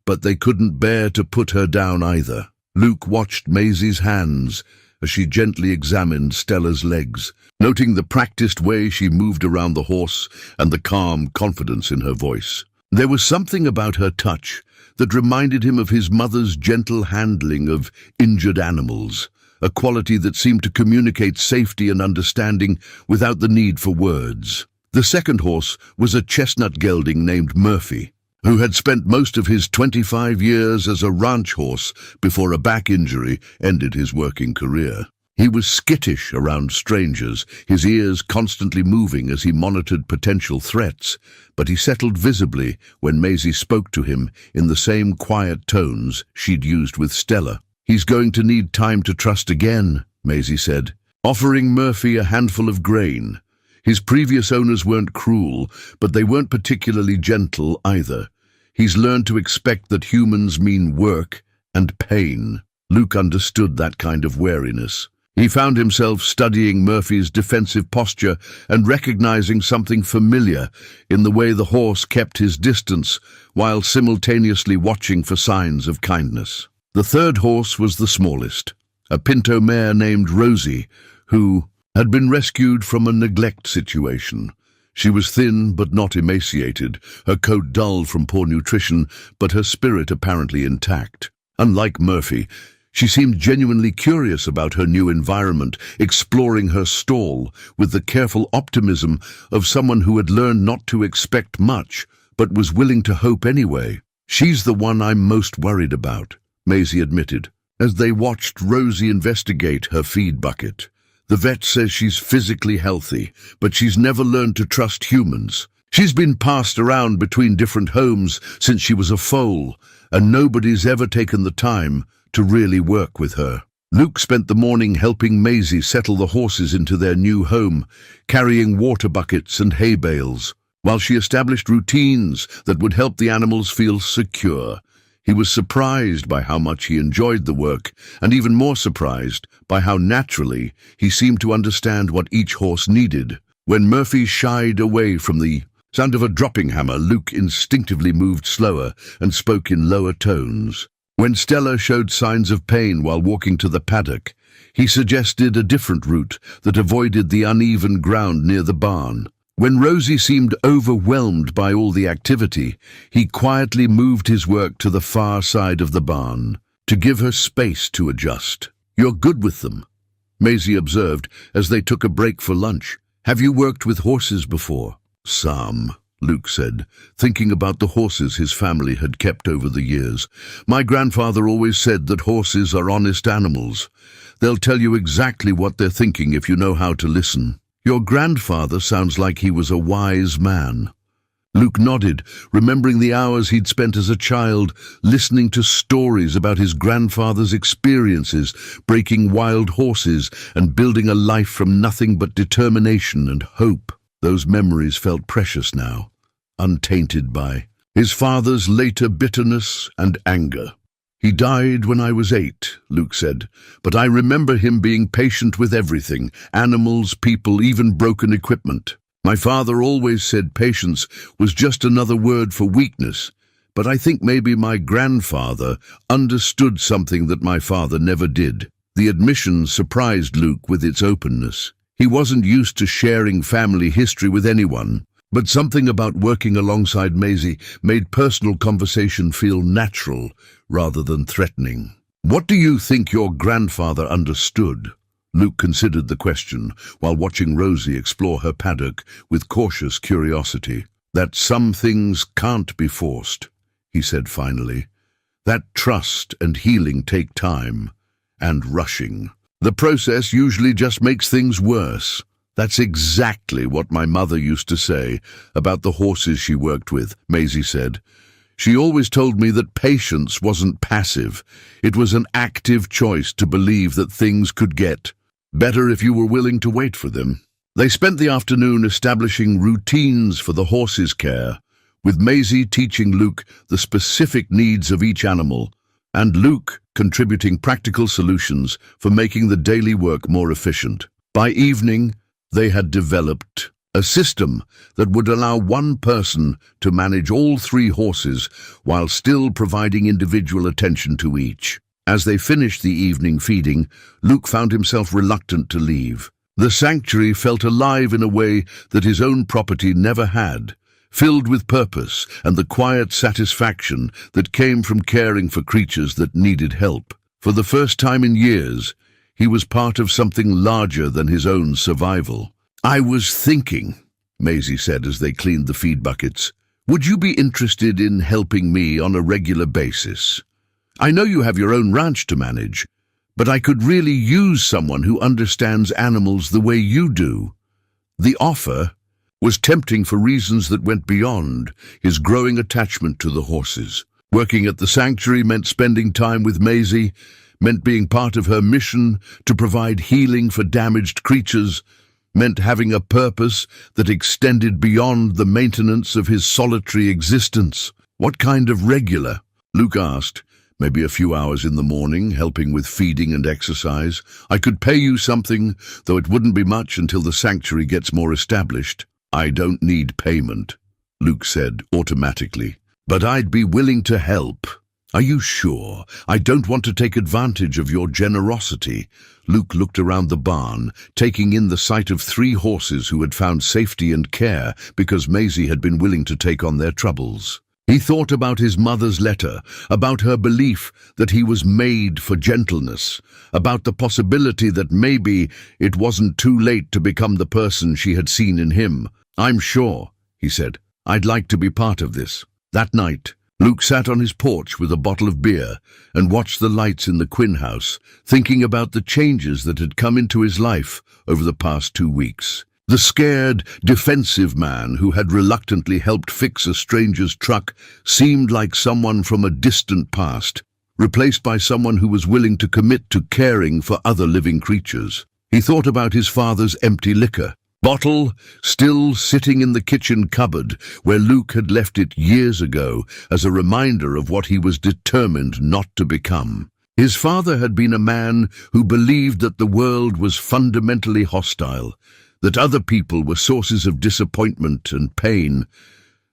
but they couldn't bear to put her down either. Luke watched Maisie's hands as she gently examined Stella's legs, noting the practiced way she moved around the horse and the calm confidence in her voice. There was something about her touch that reminded him of his mother's gentle handling of injured animals, a quality that seemed to communicate safety and understanding without the need for words. The second horse was a chestnut gelding named Murphy, who had spent most of his 25 years as a ranch horse before a back injury ended his working career. He was skittish around strangers, his ears constantly moving as he monitored potential threats, but he settled visibly when Maisie spoke to him in the same quiet tones she'd used with Stella. "He's going to need time to trust again," Maisie said, offering Murphy a handful of grain. His previous owners weren't cruel, but they weren't particularly gentle either. He's learned to expect that humans mean work and pain. Luke understood that kind of wariness. He found himself studying Murphy's defensive posture and recognizing something familiar in the way the horse kept his distance while simultaneously watching for signs of kindness. The third horse was the smallest, a pinto mare named Rosie, who had been rescued from a neglect situation. She was thin but not emaciated, her coat dull from poor nutrition, but her spirit apparently intact. Unlike Murphy, she seemed genuinely curious about her new environment, exploring her stall with the careful optimism of someone who had learned not to expect much, but was willing to hope anyway. "She's the one I'm most worried about," Maisie admitted, as they watched Rosie investigate her feed bucket. "The vet says she's physically healthy, but she's never learned to trust humans. She's been passed around between different homes since she was a foal, and nobody's ever taken the time to really work with her." Luke spent the morning helping Maisie settle the horses into their new home, carrying water buckets and hay bales, while she established routines that would help the animals feel secure. He was surprised by how much he enjoyed the work, and even more surprised by how naturally he seemed to understand what each horse needed. When Murphy shied away from the sound of a dropping hammer, Luke instinctively moved slower and spoke in lower tones. When Stella showed signs of pain while walking to the paddock, he suggested a different route that avoided the uneven ground near the barn. When Rosie seemed overwhelmed by all the activity, he quietly moved his work to the far side of the barn, to give her space to adjust. "You're good with them," Maisie observed as they took a break for lunch. "Have you worked with horses before?" "Some," Luke said, thinking about the horses his family had kept over the years. My grandfather always said that horses are honest animals. They'll tell you exactly what they're thinking if you know how to listen. Your grandfather sounds like he was a wise man. Luke nodded, remembering the hours he'd spent as a child listening to stories about his grandfather's experiences, breaking wild horses and building a life from nothing but determination and hope. Those memories felt precious now, untainted by his father's later bitterness and anger. He died when I was 8, Luke said, but I remember him being patient with everything, animals, people, even broken equipment. My father always said patience was just another word for weakness, but I think maybe my grandfather understood something that my father never did. The admission surprised Luke with its openness. He wasn't used to sharing family history with anyone, but something about working alongside Maisie made personal conversation feel natural rather than threatening. What do you think your grandfather understood? Luke considered the question while watching Rosie explore her paddock with cautious curiosity. That some things can't be forced, he said finally. That trust and healing take time, and rushing. The process usually just makes things worse. That's exactly what my mother used to say about the horses she worked with, Maisie said. She always told me that patience wasn't passive. It was an active choice to believe that things could get better if you were willing to wait for them. They spent the afternoon establishing routines for the horses' care, with Maisie teaching Luke the specific needs of each animal, and Luke contributing practical solutions for making the daily work more efficient. By evening, they had developed a system that would allow one person to manage all 3 horses while still providing individual attention to each. As they finished the evening feeding, Luke found himself reluctant to leave. The sanctuary felt alive in a way that his own property never had, filled with purpose and the quiet satisfaction that came from caring for creatures that needed help. For the first time in years, he was part of something larger than his own survival. I was thinking, Maisie said as they cleaned the feed buckets, would you be interested in helping me on a regular basis? I know you have your own ranch to manage, but I could really use someone who understands animals the way you do. The offer was tempting for reasons that went beyond his growing attachment to the horses. Working at the sanctuary meant spending time with Maisie, meant being part of her mission to provide healing for damaged creatures, meant having a purpose that extended beyond the maintenance of his solitary existence. What kind of regular? Luke asked. Maybe a few hours in the morning, helping with feeding and exercise. I could pay you something, though it wouldn't be much until the sanctuary gets more established. I don't need payment, Luke said automatically. But I'd be willing to help. Are you sure? I don't want to take advantage of your generosity. Luke looked around the barn, taking in the sight of 3 horses who had found safety and care because Maisie had been willing to take on their troubles. He thought about his mother's letter, about her belief that he was made for gentleness, about the possibility that maybe it wasn't too late to become the person she had seen in him. I'm sure, he said, I'd like to be part of this. That night, Luke sat on his porch with a bottle of beer and watched the lights in the Quinn house, thinking about the changes that had come into his life over the past 2 weeks. The scared, defensive man who had reluctantly helped fix a stranger's truck seemed like someone from a distant past, replaced by someone who was willing to commit to caring for other living creatures. He thought about his father's empty liquor bottle, still sitting in the kitchen cupboard where Luke had left it years ago as a reminder of what he was determined not to become. His father had been a man who believed that the world was fundamentally hostile, that other people were sources of disappointment and pain,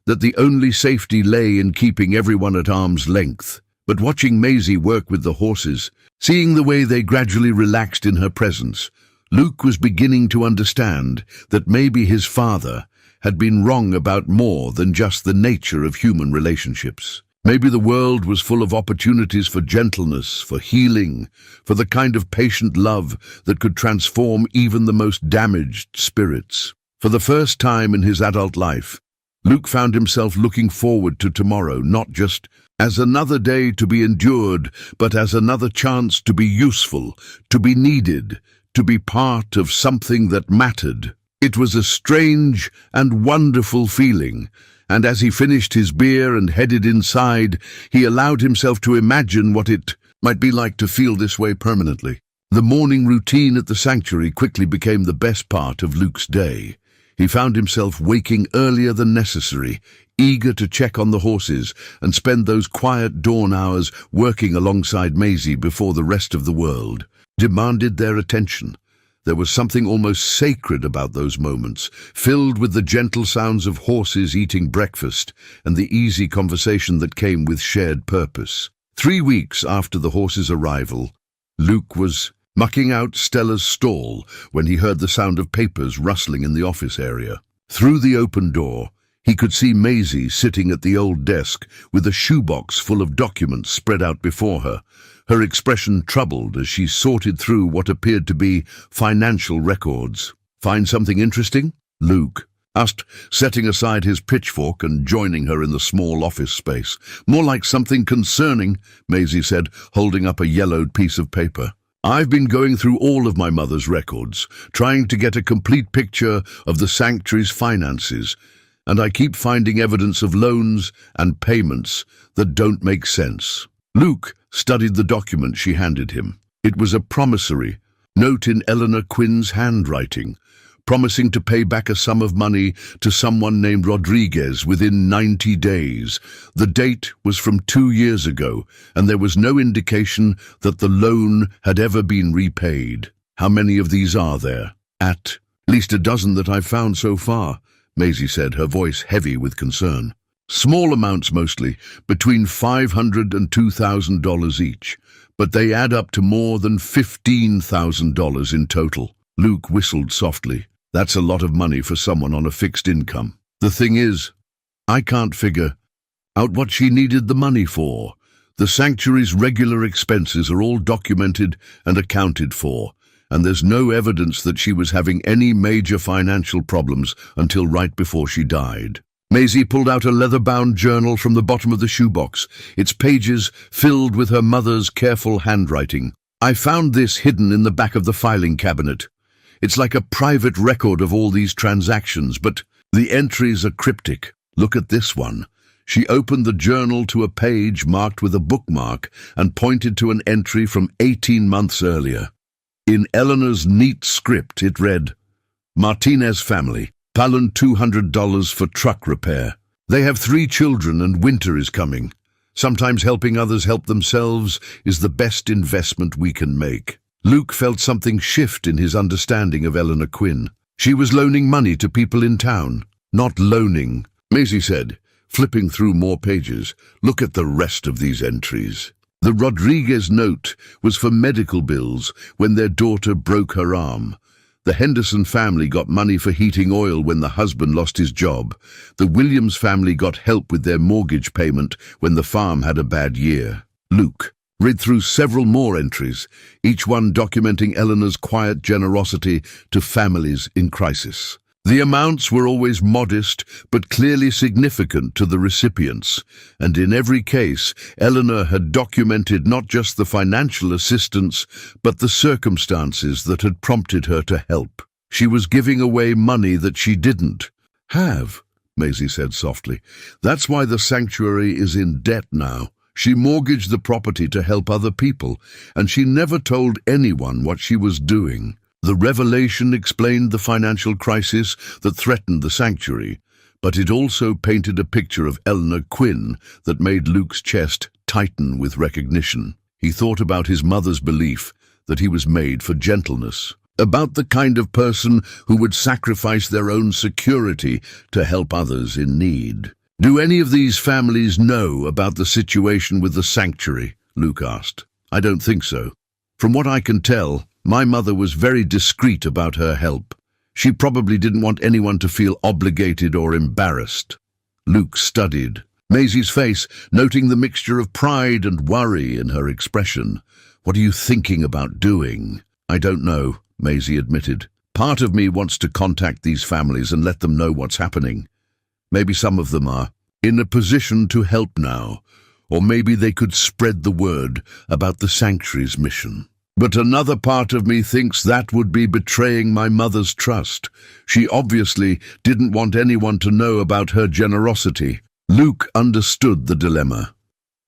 that the only safety lay in keeping everyone at arm's length. But watching Maisie work with the horses, seeing the way they gradually relaxed in her presence, Luke was beginning to understand that maybe his father had been wrong about more than just the nature of human relationships. Maybe the world was full of opportunities for gentleness, for healing, for the kind of patient love that could transform even the most damaged spirits. For the first time in his adult life, Luke found himself looking forward to tomorrow, not just as another day to be endured, but as another chance to be useful, to be needed, to be part of something that mattered. It was a strange and wonderful feeling, and as he finished his beer and headed inside, he allowed himself to imagine what it might be like to feel this way permanently. The morning routine at the sanctuary quickly became the best part of Luke's day. He found himself waking earlier than necessary, eager to check on the horses and spend those quiet dawn hours working alongside Maisie before the rest of the world demanded their attention. There was something almost sacred about those moments, filled with the gentle sounds of horses eating breakfast and the easy conversation that came with shared purpose. 3 weeks after the horses' arrival, Luke was mucking out Stella's stall when he heard the sound of papers rustling in the office area. Through the open door, he could see Maisie sitting at the old desk with a shoebox full of documents spread out before her, her expression troubled as she sorted through what appeared to be financial records. "Find something interesting?" Luke asked, setting aside his pitchfork and joining her in the small office space. "More like something concerning," Maisie said, holding up a yellowed piece of paper. "I've been going through all of my mother's records, trying to get a complete picture of the sanctuary's finances, and I keep finding evidence of loans and payments that don't make sense." Luke studied the document she handed him. It was a promissory note in Eleanor Quinn's handwriting, promising to pay back a sum of money to someone named Rodriguez within 90 days. The date was from 2 years ago, and there was no indication that the loan had ever been repaid. "How many of these are there?" "At least a dozen that I've found so far," Maisie said, her voice heavy with concern. "Small amounts mostly, between $500 and $2,000 each, but they add up to more than $15,000 in total." Luke whistled softly. "That's a lot of money for someone on a fixed income. The thing is, I can't figure out what she needed the money for. The sanctuary's regular expenses are all documented and accounted for, and there's no evidence that she was having any major financial problems until right before she died." Maisie pulled out a leather-bound journal from the bottom of the shoebox, its pages filled with her mother's careful handwriting. "I found this hidden in the back of the filing cabinet. It's like a private record of all these transactions, but the entries are cryptic. Look at this one." She opened the journal to a page marked with a bookmark and pointed to an entry from 18 months earlier. In Eleanor's neat script, it read, "Martinez family, Palin $200 for truck repair. They have 3 children and winter is coming. Sometimes helping others help themselves is the best investment we can make." Luke felt something shift in his understanding of Eleanor Quinn. She was loaning money to people in town, not loaning. Maisie said, flipping through more pages, "Look at the rest of these entries." The Rodriguez note was for medical bills when their daughter broke her arm. The Henderson family got money for heating oil when the husband lost his job. The Williams family got help with their mortgage payment when the farm had a bad year. Luke read through several more entries, each one documenting Eleanor's quiet generosity to families in crisis. The amounts were always modest, but clearly significant to the recipients, and in every case, Eleanor had documented not just the financial assistance, but the circumstances that had prompted her to help. She was giving away money that she didn't have, Maisie said softly. "That's why the sanctuary is in debt now. She mortgaged the property to help other people, and she never told anyone what she was doing." The revelation explained the financial crisis that threatened the sanctuary, but it also painted a picture of Eleanor Quinn that made Luke's chest tighten with recognition. He thought about his mother's belief that he was made for gentleness, about the kind of person who would sacrifice their own security to help others in need. "Do any of these families know about the situation with the sanctuary?" Luke asked. "I don't think so. From what I can tell, my mother was very discreet about her help. She probably didn't want anyone to feel obligated or embarrassed." Luke studied Maisie's face, noting the mixture of pride and worry in her expression. "What are you thinking about doing?" "I don't know," Maisie admitted. "Part of me wants to contact these families and let them know what's happening. Maybe some of them are in a position to help now, or maybe they could spread the word about the sanctuary's mission. But another part of me thinks that would be betraying my mother's trust. She obviously didn't want anyone to know about her generosity. Luke understood the dilemma.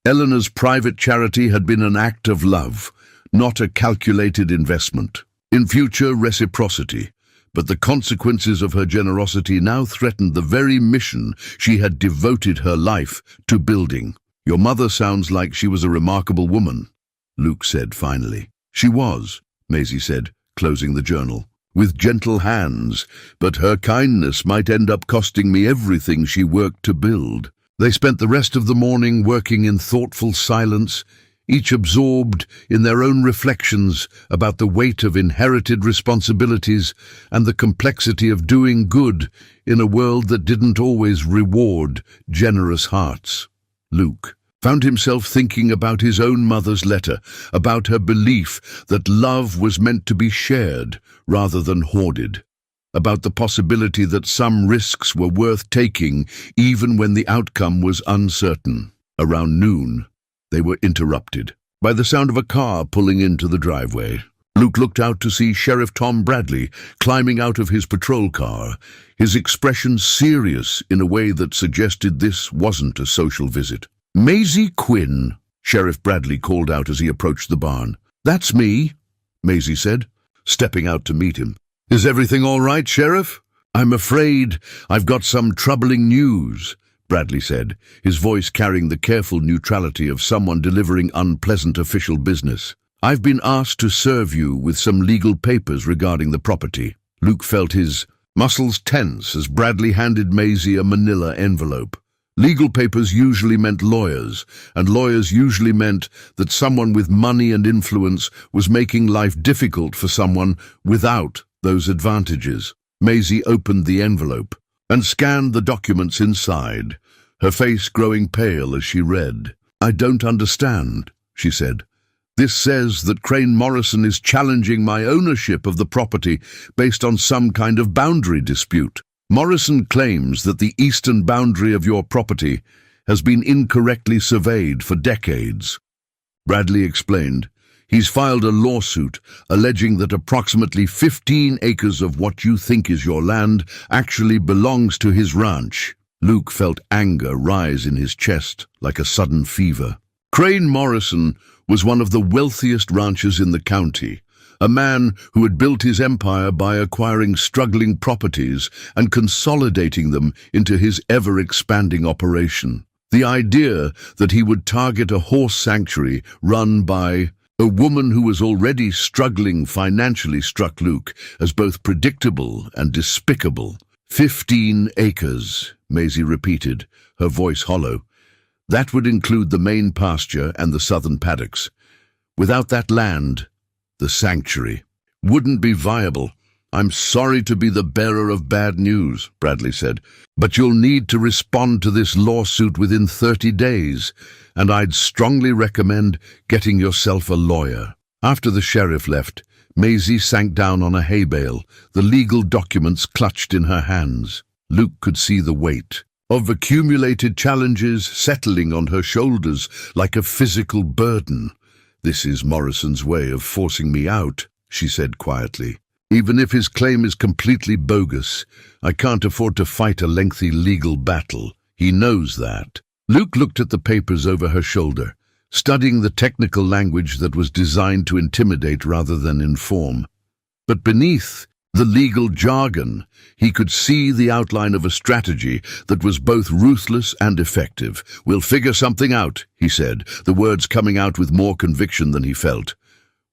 Eleanor's private charity had been an act of love, not a calculated investment. In future, reciprocity. But the consequences of her generosity now threatened the very mission she had devoted her life to building. "Your mother sounds like she was a remarkable woman," Luke said finally. "She was," Maisie said, closing the journal, "with gentle hands, but her kindness might end up costing me everything she worked to build." They spent the rest of the morning working in thoughtful silence, each absorbed in their own reflections about the weight of inherited responsibilities and the complexity of doing good in a world that didn't always reward generous hearts. Luke found himself thinking about his own mother's letter, about her belief that love was meant to be shared rather than hoarded, about the possibility that some risks were worth taking even when the outcome was uncertain. Around noon, they were interrupted by the sound of a car pulling into the driveway. Luke looked out to see Sheriff Tom Bradley climbing out of his patrol car, his expression serious in a way that suggested this wasn't a social visit. "Maisie Quinn," Sheriff Bradley called out as he approached the barn. "That's me," Maisie said, stepping out to meet him. "Is everything all right, Sheriff?" "I'm afraid I've got some troubling news," Bradley said, his voice carrying the careful neutrality of someone delivering unpleasant official business. "I've been asked to serve you with some legal papers regarding the property." Luke felt his muscles tense as Bradley handed Maisie a manila envelope. Legal papers usually meant lawyers, and lawyers usually meant that someone with money and influence was making life difficult for someone without those advantages. Maisie opened the envelope and scanned the documents inside, her face growing pale as she read. "I don't understand," she said. "This says that Crane Morrison is challenging my ownership of the property based on some kind of boundary dispute. Morrison claims that the eastern boundary of your property has been incorrectly surveyed for decades." Bradley explained. "He's filed a lawsuit alleging that approximately 15 acres of what you think is your land actually belongs to his ranch." Luke felt anger rise in his chest like a sudden fever. Crane Morrison was one of the wealthiest ranchers in the county, a man who had built his empire by acquiring struggling properties and consolidating them into his ever-expanding operation. The idea that he would target a horse sanctuary run by a woman who was already struggling financially struck Luke as both predictable and despicable. 15 acres, Maisie repeated, her voice hollow. That would include the main pasture and the southern paddocks. Without that land, the sanctuary wouldn't be viable. "I'm sorry to be the bearer of bad news," Bradley said, "but you'll need to respond to this lawsuit within 30 days, and I'd strongly recommend getting yourself a lawyer." After the sheriff left, Maisie sank down on a hay bale, the legal documents clutched in her hands. Luke could see the weight of accumulated challenges settling on her shoulders like a physical burden. "This is Morrison's way of forcing me out," she said quietly. "Even if his claim is completely bogus, I can't afford to fight a lengthy legal battle. He knows that." Luke looked at the papers over her shoulder, studying the technical language that was designed to intimidate rather than inform. But beneath the legal jargon, he could see the outline of a strategy that was both ruthless and effective. "We'll figure something out," he said, the words coming out with more conviction than he felt.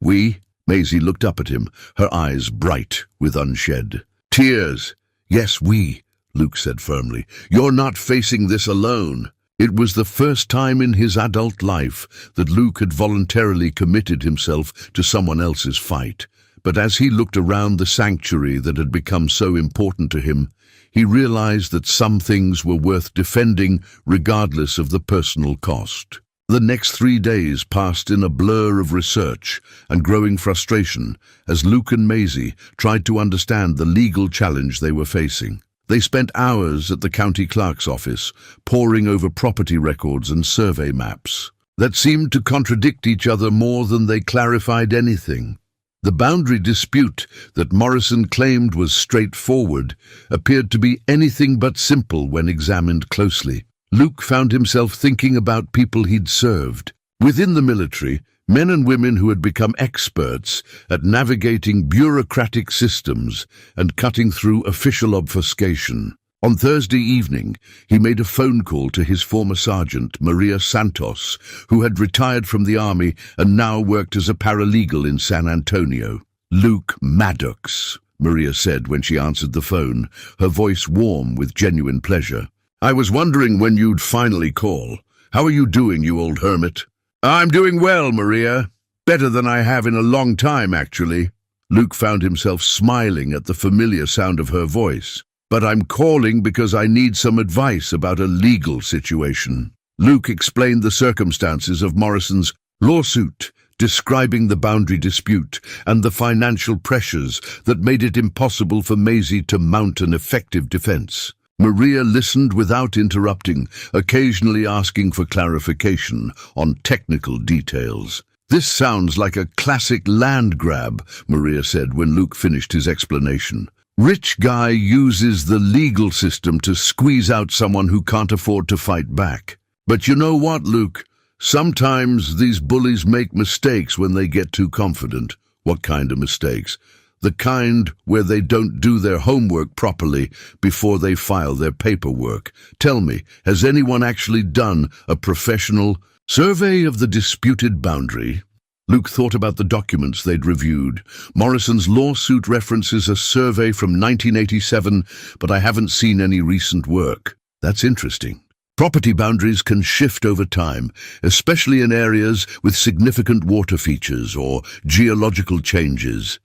"We?" Maisie looked up at him, her eyes bright with unshed tears. "Yes, we," Luke said firmly. "You're not facing this alone." It was the first time in his adult life that Luke had voluntarily committed himself to someone else's fight. But as he looked around the sanctuary that had become so important to him, he realized that some things were worth defending regardless of the personal cost. The next 3 days passed in a blur of research and growing frustration as Luke and Maisie tried to understand the legal challenge they were facing. They spent hours at the county clerk's office, poring over property records and survey maps that seemed to contradict each other more than they clarified anything. The boundary dispute that Morrison claimed was straightforward appeared to be anything but simple when examined closely. Luke found himself thinking about people he'd served. Within the military, men and women who had become experts at navigating bureaucratic systems and cutting through official obfuscation. On Thursday evening, he made a phone call to his former sergeant, Maria Santos, who had retired from the army and now worked as a paralegal in San Antonio. "Luke Maddox," Maria said when she answered the phone, her voice warm with genuine pleasure. "I was wondering when you'd finally call. How are you doing, you old hermit?" "I'm doing well, Maria. Better than I have in a long time, actually." Luke found himself smiling at the familiar sound of her voice. "But I'm calling because I need some advice about a legal situation." Luke explained the circumstances of Morrison's lawsuit, describing the boundary dispute and the financial pressures that made it impossible for Maisie to mount an effective defense. Maria listened without interrupting, occasionally asking for clarification on technical details. "This sounds like a classic land grab," Maria said when Luke finished his explanation. "Rich guy uses the legal system to squeeze out someone who can't afford to fight back. But you know what, Luke? Sometimes these bullies make mistakes when they get too confident." "What kind of mistakes?" "The kind where they don't do their homework properly before they file their paperwork. Tell me, has anyone actually done a professional survey of the disputed boundary?" Luke thought about the documents they'd reviewed. "Morrison's lawsuit references a survey from 1987, but I haven't seen any recent work." "That's interesting. Property boundaries can shift over time, especially in areas with significant water features or geological changes.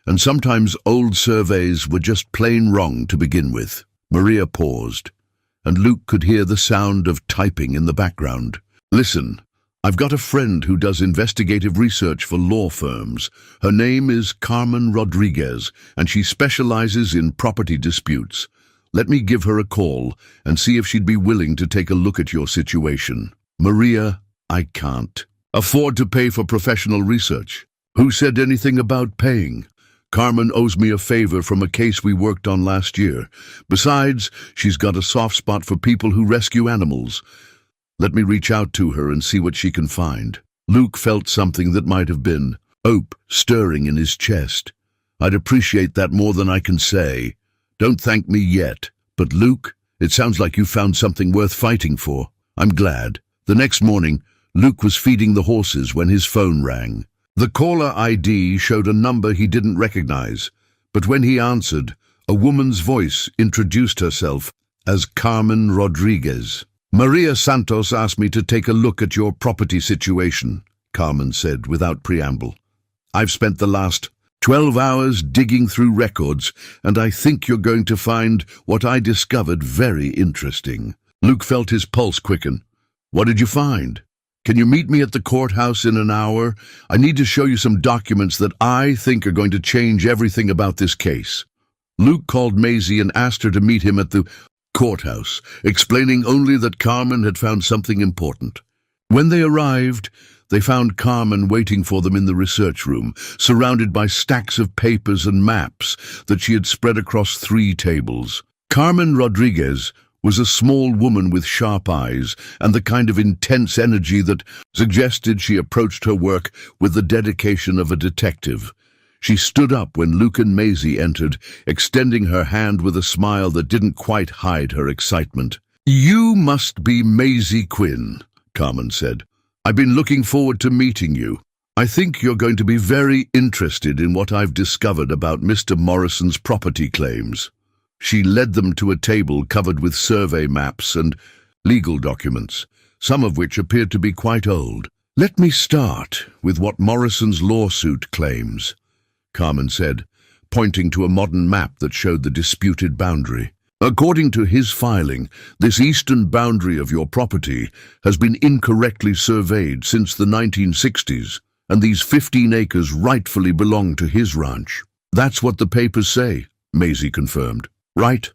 And sometimes old surveys were just plain wrong to begin with." Maria paused, and Luke could hear the sound of typing in the background. "Listen, I've got a friend who does investigative research for law firms. Her name is Carmen Rodriguez, and she specializes in property disputes. Let me give her a call and see if she'd be willing to take a look at your situation." "Maria, I can't afford to pay for professional research." "Who said anything about paying? Carmen owes me a favor from a case we worked on last year. Besides, she's got a soft spot for people who rescue animals. Let me reach out to her and see what she can find." Luke felt something that might have been hope stirring in his chest. "I'd appreciate that more than I can say. Don't thank me yet. But Luke, it sounds like you found something worth fighting for." "I'm glad." The next morning, Luke was feeding the horses when his phone rang. The caller ID showed a number he didn't recognize, but when he answered, a woman's voice introduced herself as Carmen Rodriguez. "Maria Santos asked me to take a look at your property situation," Carmen said without preamble. "I've spent the last 12 hours digging through records, and I think you're going to find what I discovered very interesting." Luke felt his pulse quicken. "What did you find? Can you meet me at the courthouse in an hour? I need to show you some documents that I think are going to change everything about this case." Luke called Maisie and asked her to meet him at the courthouse, explaining only that Carmen had found something important. When they arrived, they found Carmen waiting for them in the research room, surrounded by stacks of papers and maps that she had spread across 3 tables. Carmen Rodriguez was a small woman with sharp eyes and the kind of intense energy that suggested she approached her work with the dedication of a detective. She stood up when Luke and Maisie entered, extending her hand with a smile that didn't quite hide her excitement. "You must be Maisie Quinn," Carmen said. "I've been looking forward to meeting you. I think you're going to be very interested in what I've discovered about Mr. Morrison's property claims." She led them to a table covered with survey maps and legal documents, some of which appeared to be quite old. "Let me start with what Morrison's lawsuit claims," Carmen said, pointing to a modern map that showed the disputed boundary. "According to his filing, this eastern boundary of your property has been incorrectly surveyed since the 1960s, and these 15 acres rightfully belong to his ranch." "That's what the papers say," Maisie confirmed. "Right?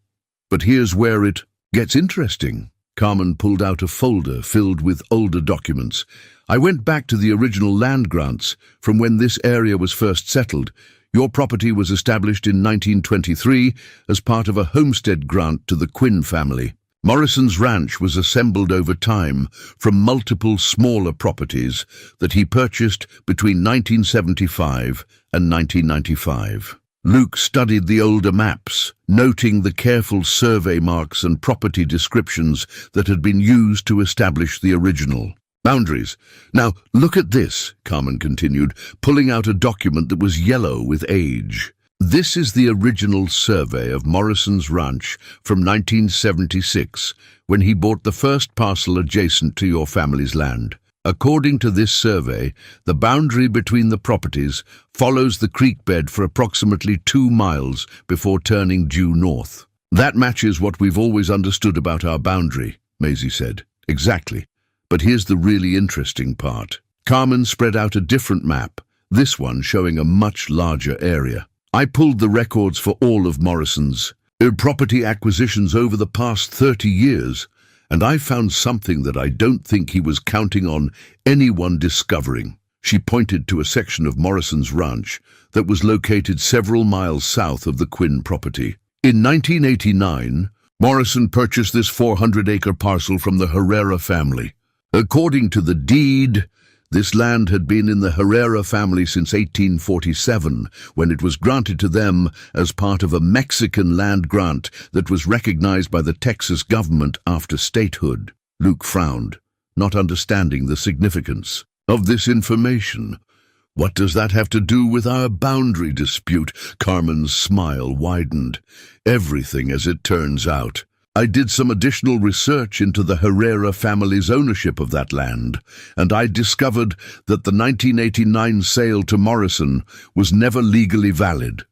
But here's where it gets interesting. Carmen pulled out a folder filled with older documents. I went back to the original land grants from when this area was first settled. Your property was established in 1923 as part of a homestead grant to the Quinn family. Morrison's ranch was assembled over time from multiple smaller properties that he purchased between 1975 and 1995. Luke studied the older maps, noting the careful survey marks and property descriptions that had been used to establish the original boundaries. Now, look at this, Carmen continued, pulling out a document that was yellow with age. This is the original survey of Morrison's ranch from 1976, when he bought the first parcel adjacent to your family's land. According to this survey, the boundary between the properties follows the creek bed for approximately 2 miles before turning due north. That matches what we've always understood about our boundary, Maisie said. Exactly. But here's the really interesting part. Carmen spread out a different map, this one showing a much larger area. I pulled the records for all of Morrison's property acquisitions over the past 30 years, and I found something that I don't think he was counting on anyone discovering. She pointed to a section of Morrison's ranch that was located several miles south of the Quinn property. In 1989, Morrison purchased this 400-acre parcel from the Herrera family. According to the deed, this land had been in the Herrera family since 1847, when it was granted to them as part of a Mexican land grant that was recognized by the Texas government after statehood. Luke frowned, not understanding the significance of this information. What does that have to do with our boundary dispute? Carmen's smile widened. Everything, as it turns out. I did some additional research into the Herrera family's ownership of that land, and I discovered that the 1989 sale to Morrison was never legally valid.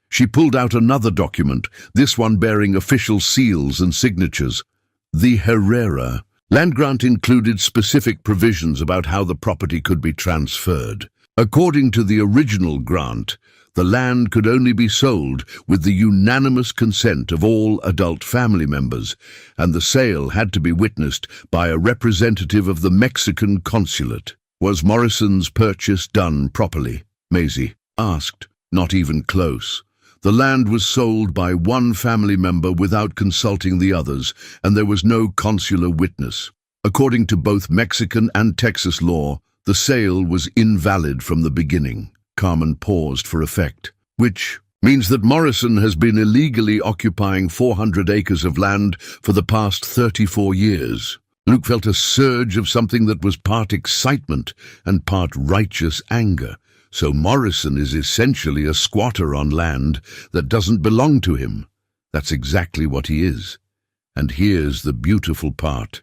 She pulled out another document, this one bearing official seals and signatures. The Herrera land grant included specific provisions about how the property could be transferred. According to the original grant, the land could only be sold with the unanimous consent of all adult family members, and the sale had to be witnessed by a representative of the Mexican consulate. Was Morrison's purchase done properly? Maisie asked. Not even close. The land was sold by one family member without consulting the others, and there was no consular witness. According to both Mexican and Texas law, the sale was invalid from the beginning. Carmen paused for effect. Which means that Morrison has been illegally occupying 400 acres of land for the past 34 years. Luke felt a surge of something that was part excitement and part righteous anger. So Morrison is essentially a squatter on land that doesn't belong to him. That's exactly what he is. And here's the beautiful part.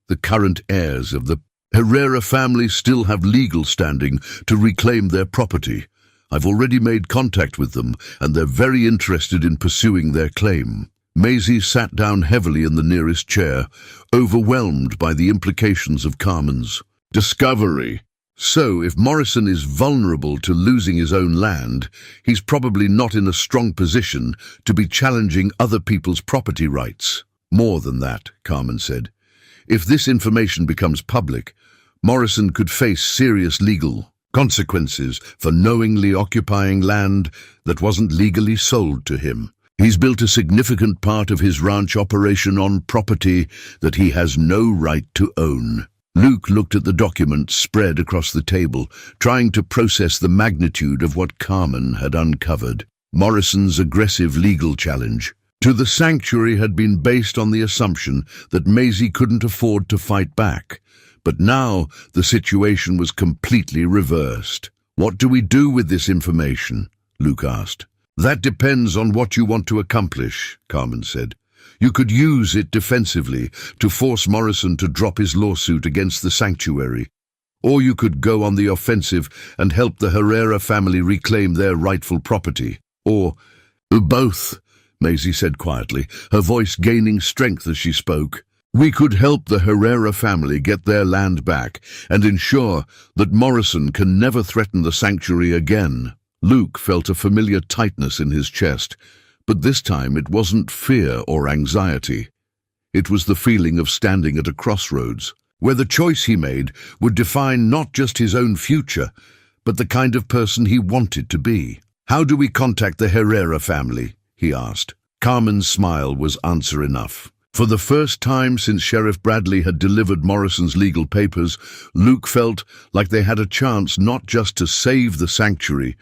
The current heirs of the Herrera family still have legal standing to reclaim their property. I've already made contact with them, and they're very interested in pursuing their claim. Maisie sat down heavily in the nearest chair, overwhelmed by the implications of Carmen's discovery. So, if Morrison is vulnerable to losing his own land, he's probably not in a strong position to be challenging other people's property rights. More than that, Carmen said. If this information becomes public, Morrison could face serious legal consequences for knowingly occupying land that wasn't legally sold to him. He's built a significant part of his ranch operation on property that he has no right to own. Luke looked at the documents spread across the table, trying to process the magnitude of what Carmen had uncovered. Morrison's aggressive legal challenge to the sanctuary had been based on the assumption that Maisie couldn't afford to fight back. But now the situation was completely reversed. What do we do with this information? Luke asked. That depends on what you want to accomplish, Carmen said. You could use it defensively to force Morrison to drop his lawsuit against the sanctuary. Or you could go on the offensive and help the Herrera family reclaim their rightful property. Or both, Maisie said quietly, her voice gaining strength as she spoke. We could help the Herrera family get their land back and ensure that Morrison can never threaten the sanctuary again. Luke felt a familiar tightness in his chest, But this time it wasn't fear or anxiety. It was the feeling of standing at a crossroads, where the choice he made would define not just his own future, but the kind of person he wanted to be. "How do we contact the Herrera family?" he asked. Carmen's smile was answer enough. For the first time since Sheriff Bradley had delivered Morrison's legal papers, Luke felt like they had a chance not just to save the sanctuary,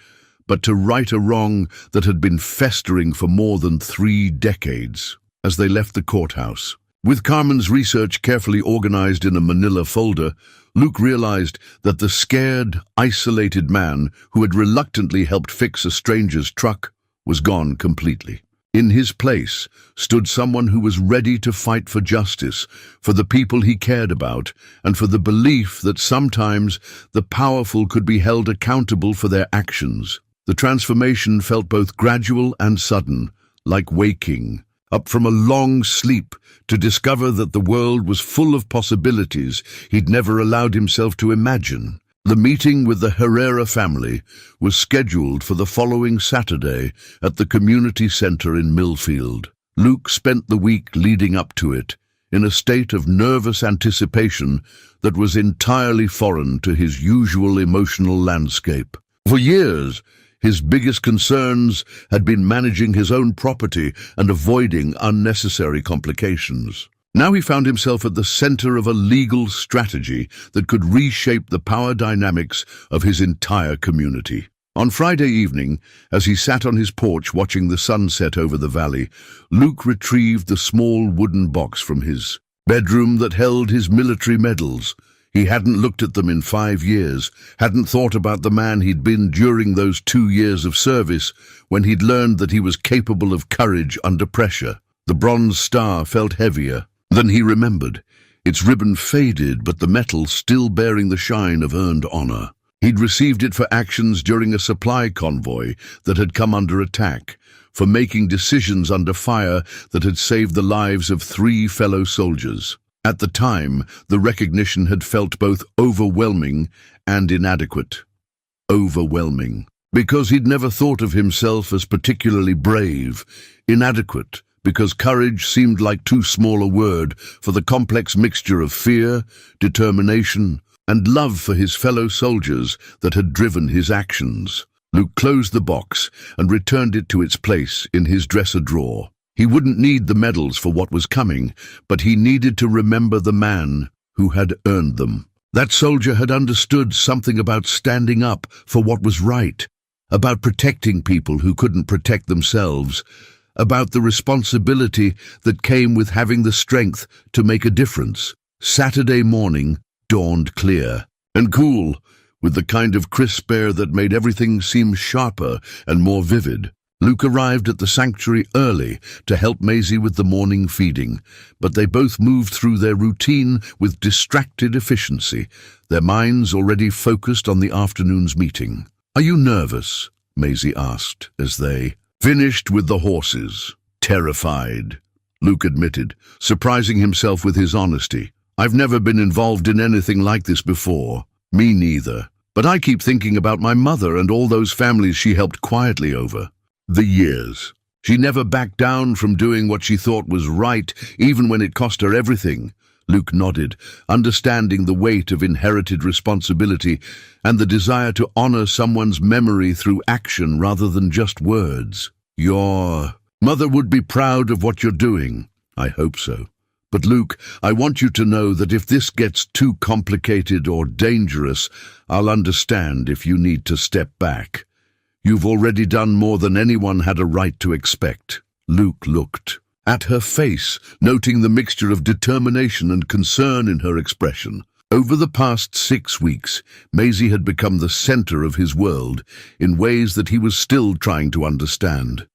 but to right a wrong that had been festering for more than 3 decades. As they left the courthouse, with Carmen's research carefully organized in a manila folder, Luke realized that the scared, isolated man who had reluctantly helped fix a stranger's truck was gone completely. In his place stood someone who was ready to fight for justice, for the people he cared about, and for the belief that sometimes the powerful could be held accountable for their actions. The transformation felt both gradual and sudden, like waking up from a long sleep to discover that the world was full of possibilities he'd never allowed himself to imagine. The meeting with the Herrera family was scheduled for the following Saturday at the community center in Millfield. Luke spent the week leading up to it in a state of nervous anticipation that was entirely foreign to his usual emotional landscape. For years, his biggest concerns had been managing his own property and avoiding unnecessary complications. Now he found himself at the center of a legal strategy that could reshape the power dynamics of his entire community. On Friday evening, as he sat on his porch watching the sunset over the valley, Luke retrieved the small wooden box from his bedroom that held his military medals. He hadn't looked at them in 5 years, hadn't thought about the man he'd been during those 2 years of service when he'd learned that he was capable of courage under pressure. The bronze star felt heavier than he remembered, its ribbon faded but the metal still bearing the shine of earned honor. He'd received it for actions during a supply convoy that had come under attack, for making decisions under fire that had saved the lives of 3 fellow soldiers. At the time, the recognition had felt both overwhelming and inadequate. Overwhelming, because he'd never thought of himself as particularly brave. Inadequate, because courage seemed like too small a word for the complex mixture of fear, determination, and love for his fellow soldiers that had driven his actions. Luke closed the box and returned it to its place in his dresser drawer. He wouldn't need the medals for what was coming, but he needed to remember the man who had earned them. That soldier had understood something about standing up for what was right, about protecting people who couldn't protect themselves, about the responsibility that came with having the strength to make a difference. Saturday morning dawned clear and cool, with the kind of crisp air that made everything seem sharper and more vivid. Luke arrived at the sanctuary early to help Maisie with the morning feeding, but they both moved through their routine with distracted efficiency, their minds already focused on the afternoon's meeting. "Are you nervous?" Maisie asked as they finished with the horses. "Terrified," Luke admitted, surprising himself with his honesty. "I've never been involved in anything like this before." "Me neither. But I keep thinking about my mother and all those families she helped quietly over the years. She never backed down from doing what she thought was right, even when it cost her everything." Luke nodded, understanding the weight of inherited responsibility and the desire to honor someone's memory through action rather than just words. "Your mother would be proud of what you're doing." "I hope so. But Luke, I want you to know that if this gets too complicated or dangerous, I'll understand if you need to step back. You've already done more than anyone had a right to expect." Luke looked at her face, noting the mixture of determination and concern in her expression. Over the past 6 weeks, Maisie had become the center of his world in ways that he was still trying to understand.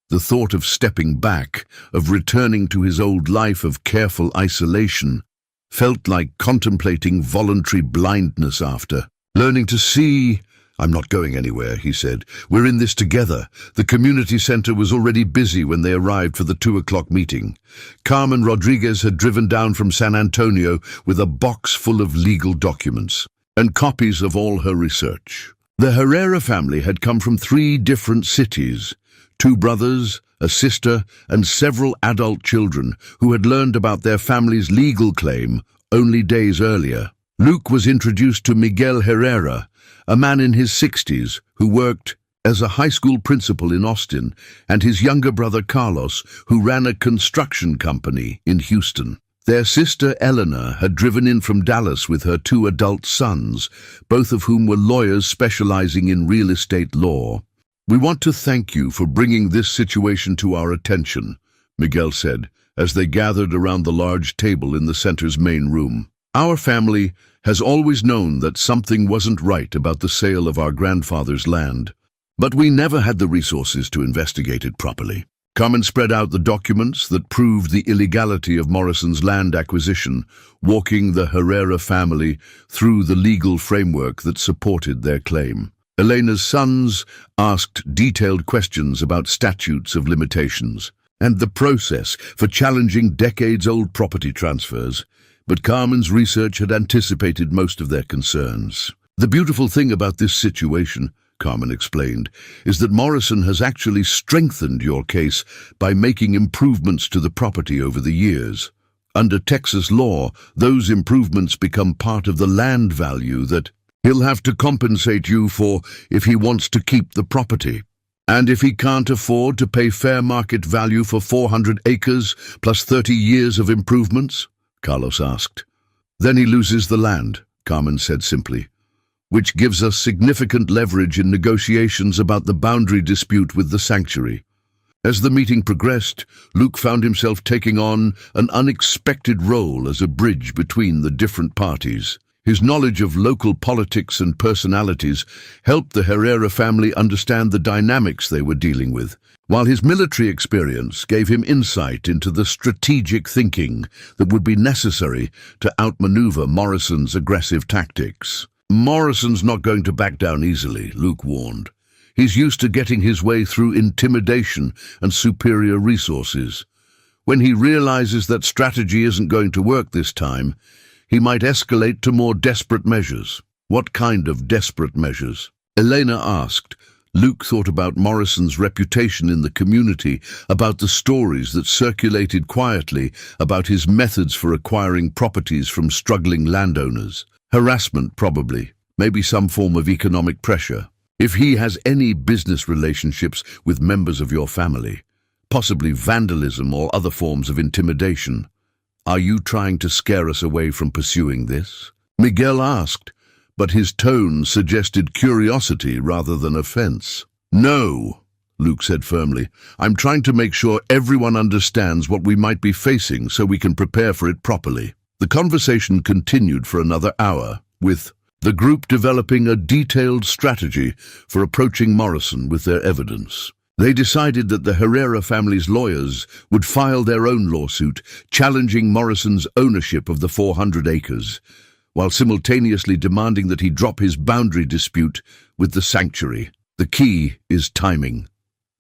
The thought of stepping back, of returning to his old life of careful isolation, felt like contemplating voluntary blindness after learning to see. "I'm not going anywhere," he said. "We're in this together." The community center was already busy when they arrived for the 2 o'clock meeting. Carmen Rodriguez had driven down from San Antonio with a box full of legal documents and copies of all her research. The Herrera family had come from 3 different cities, 2 brothers, a sister, and several adult children who had learned about their family's legal claim only days earlier. Luke was introduced to Miguel Herrera, a man in his 60s who worked as a high school principal in Austin, and his younger brother Carlos, who ran a construction company in Houston. Their sister Eleanor had driven in from Dallas with her 2 adult sons, both of whom were lawyers specializing in real estate law. "We want to thank you for bringing this situation to our attention," Miguel said, as they gathered around the large table in the center's main room. "Our family has always known that something wasn't right about the sale of our grandfather's land, but we never had the resources to investigate it properly." Carmen spread out the documents that proved the illegality of Morrison's land acquisition, walking the Herrera family through the legal framework that supported their claim. Elena's sons asked detailed questions about statutes of limitations and the process for challenging decades-old property transfers, but Carmen's research had anticipated most of their concerns. "The beautiful thing about this situation," Carmen explained, "is that Morrison has actually strengthened your case by making improvements to the property over the years. Under Texas law, those improvements become part of the land value that he'll have to compensate you for if he wants to keep the property. And if he can't afford to pay fair market value for 400 acres plus 30 years of improvements?" Carlos asked. "Then he loses the land," Carmen said simply, "which gives us significant leverage in negotiations about the boundary dispute with the sanctuary." As the meeting progressed, Luke found himself taking on an unexpected role as a bridge between the different parties. His knowledge of local politics and personalities helped the Herrera family understand the dynamics they were dealing with, while his military experience gave him insight into the strategic thinking that would be necessary to outmaneuver Morrison's aggressive tactics. "Morrison's not going to back down easily," Luke warned. "He's used to getting his way through intimidation and superior resources. When he realizes that strategy isn't going to work this time, he might escalate to more desperate measures." "What kind of desperate measures?" Elena asked. Luke thought about Morrison's reputation in the community, about the stories that circulated quietly about his methods for acquiring properties from struggling landowners. Harassment, probably. Maybe some form of economic pressure. If he has any business relationships with members of your family, possibly vandalism or other forms of intimidation. "Are you trying to scare us away from pursuing this?" Miguel asked, but his tone suggested curiosity rather than offense. "No," Luke said firmly. "I'm trying to make sure everyone understands what we might be facing so we can prepare for it properly." The conversation continued for another hour, with the group developing a detailed strategy for approaching Morrison with their evidence. They decided that the Herrera family's lawyers would file their own lawsuit challenging Morrison's ownership of the 400 acres, while simultaneously demanding that he drop his boundary dispute with the sanctuary. "The key is timing,"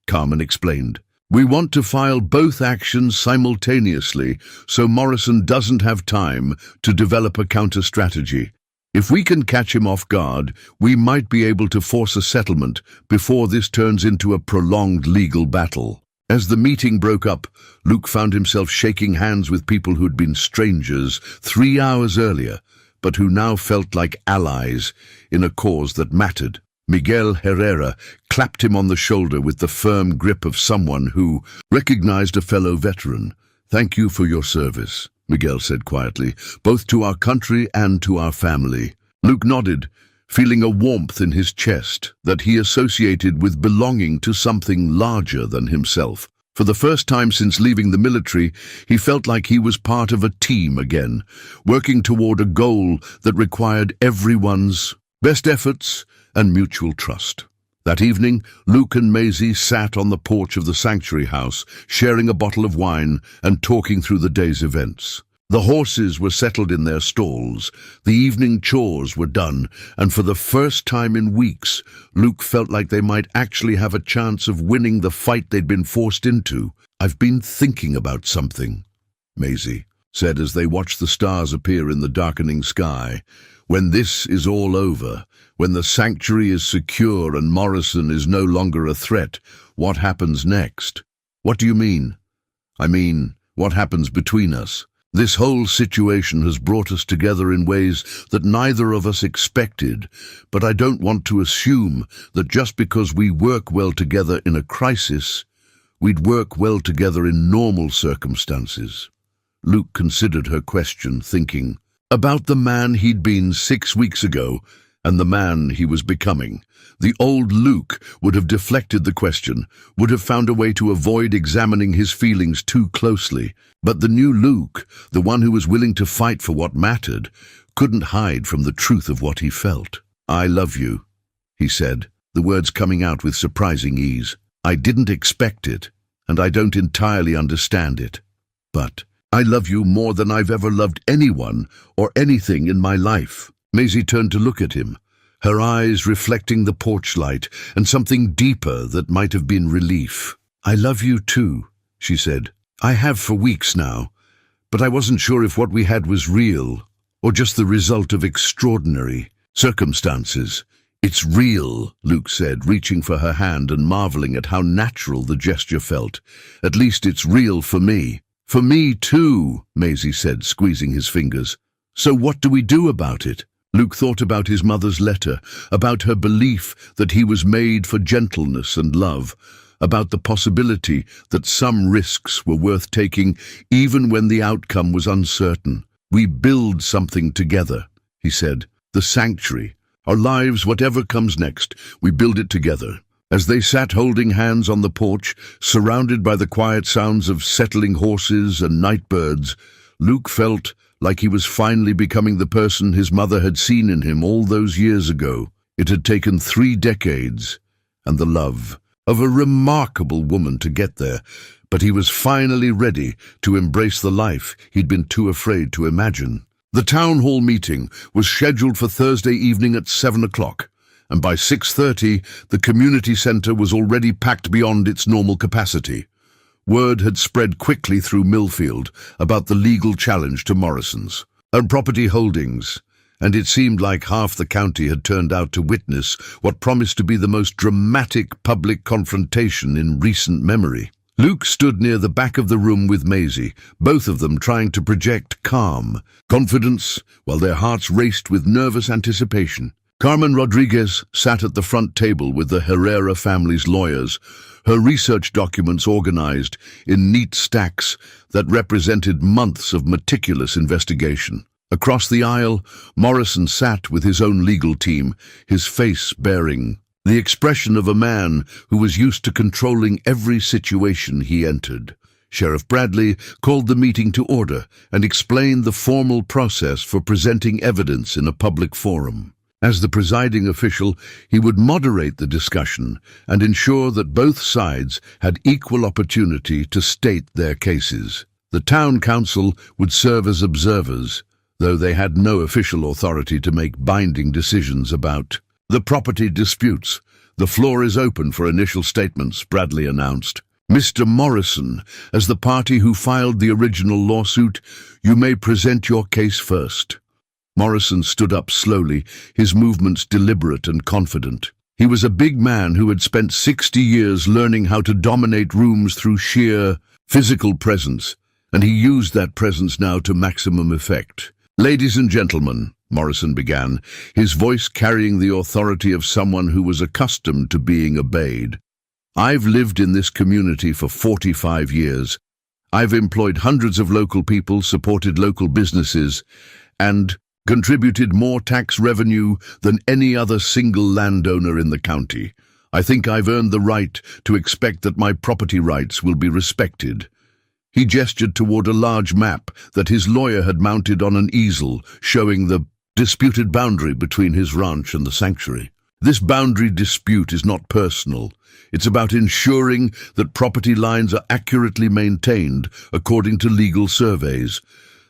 Carmen explained. "We want to file both actions simultaneously so Morrison doesn't have time to develop a counter-strategy. If we can catch him off guard, we might be able to force a settlement before this turns into a prolonged legal battle." As the meeting broke up, Luke found himself shaking hands with people who'd been strangers 3 hours earlier, but who now felt like allies in a cause that mattered. Miguel Herrera clapped him on the shoulder with the firm grip of someone who recognized a fellow veteran. "Thank you for your service," Miguel said quietly, "both to our country and to our family." Luke nodded, feeling a warmth in his chest that he associated with belonging to something larger than himself. For the first time since leaving the military, he felt like he was part of a team again, working toward a goal that required everyone's best efforts and mutual trust. That evening, Luke and Maisie sat on the porch of the sanctuary house, sharing a bottle of wine and talking through the day's events. The horses were settled in their stalls, the evening chores were done, and for the first time in weeks, Luke felt like they might actually have a chance of winning the fight they'd been forced into. "I've been thinking about something," Maisie said as they watched the stars appear in the darkening sky. "When this is all over, when the sanctuary is secure and Morrison is no longer a threat, what happens next?" What do you mean? I mean, what happens between us? This whole situation has brought us together in ways that neither of us expected, but I don't want to assume that just because we work well together in a crisis, we'd work well together in normal circumstances. Luke considered her question, thinking about the man he'd been 6 weeks ago and the man he was becoming. The old Luke would have deflected the question, would have found a way to avoid examining his feelings too closely. But the new Luke, the one who was willing to fight for what mattered, couldn't hide from the truth of what he felt. "I love you," he said, the words coming out with surprising ease. "I didn't expect it, and I don't entirely understand it. But I love you more than I've ever loved anyone or anything in my life." Maisie turned to look at him, her eyes reflecting the porch light and something deeper that might have been relief. "I love you too," she said. "I have for weeks now, but I wasn't sure if what we had was real or just the result of extraordinary circumstances." "It's real," Luke said, reaching for her hand and marveling at how natural the gesture felt. "At least it's real for me." "For me too," Maisie said, squeezing his fingers. "So what do we do about it?" Luke thought about his mother's letter, about her belief that he was made for gentleness and love, about the possibility that some risks were worth taking even when the outcome was uncertain. "We build something together," he said. "The sanctuary. Our lives, whatever comes next, we build it together." As they sat holding hands on the porch, surrounded by the quiet sounds of settling horses and night birds, Luke felt like he was finally becoming the person his mother had seen in him all those years ago. It had taken 3 decades and the love of a remarkable woman to get there, but he was finally ready to embrace the life he'd been too afraid to imagine. The town hall meeting was scheduled for Thursday evening at 7 o'clock, and by 6:30 the community centre was already packed beyond its normal capacity. Word had spread quickly through Millfield about the legal challenge to Morrison's and property holdings, and it seemed like half the county had turned out to witness what promised to be the most dramatic public confrontation in recent memory. Luke stood near the back of the room with Maisie, both of them trying to project calm, confidence, while their hearts raced with nervous anticipation. Carmen Rodriguez sat at the front table with the Herrera family's lawyers, her research documents organized in neat stacks that represented months of meticulous investigation. Across the aisle, Morrison sat with his own legal team, his face bearing the expression of a man who was used to controlling every situation he entered. Sheriff Bradley called the meeting to order and explained the formal process for presenting evidence in a public forum. As the presiding official, he would moderate the discussion and ensure that both sides had equal opportunity to state their cases. The town council would serve as observers, though they had no official authority to make binding decisions about the property disputes. "The floor is open for initial statements," Bradley announced. "Mr. Morrison, as the party who filed the original lawsuit, you may present your case first." Morrison stood up slowly, his movements deliberate and confident. He was a big man who had spent 60 years learning how to dominate rooms through sheer physical presence, and he used that presence now to maximum effect. "Ladies and gentlemen," Morrison began, his voice carrying the authority of someone who was accustomed to being obeyed. "I've lived in this community for 45 years. I've employed hundreds of local people, supported local businesses, and contributed more tax revenue than any other single landowner in the county. I think I've earned the right to expect that my property rights will be respected." He gestured toward a large map that his lawyer had mounted on an easel, showing the disputed boundary between his ranch and the sanctuary. "This boundary dispute is not personal. It's about ensuring that property lines are accurately maintained according to legal surveys.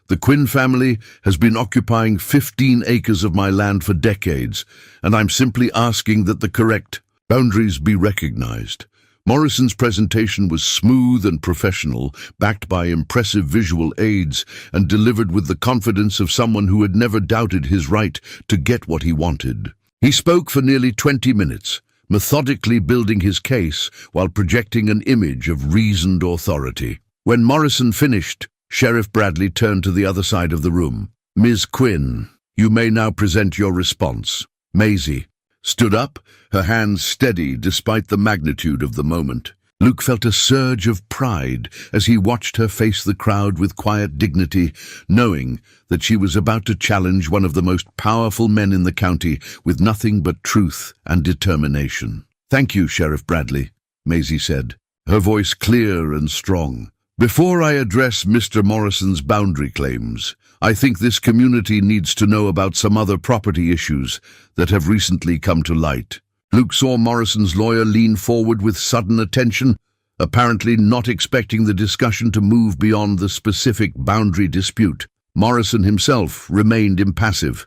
The Quinn family has been occupying 15 acres of my land for decades, and I'm simply asking that the correct boundaries be recognized." Morrison's presentation was smooth and professional, backed by impressive visual aids, and delivered with the confidence of someone who had never doubted his right to get what he wanted. He spoke for nearly 20 minutes, methodically building his case while projecting an image of reasoned authority. When Morrison finished, Sheriff Bradley turned to the other side of the room. "Ms. Quinn, you may now present your response." Maisie stood up, her hands steady despite the magnitude of the moment. Luke felt a surge of pride as he watched her face the crowd with quiet dignity, knowing that she was about to challenge one of the most powerful men in the county with nothing but truth and determination. "Thank you, Sheriff Bradley," Maisie said, her voice clear and strong. "Before I address Mr. Morrison's boundary claims, I think this community needs to know about some other property issues that have recently come to light." Luke saw Morrison's lawyer lean forward with sudden attention, apparently not expecting the discussion to move beyond the specific boundary dispute. Morrison himself remained impassive,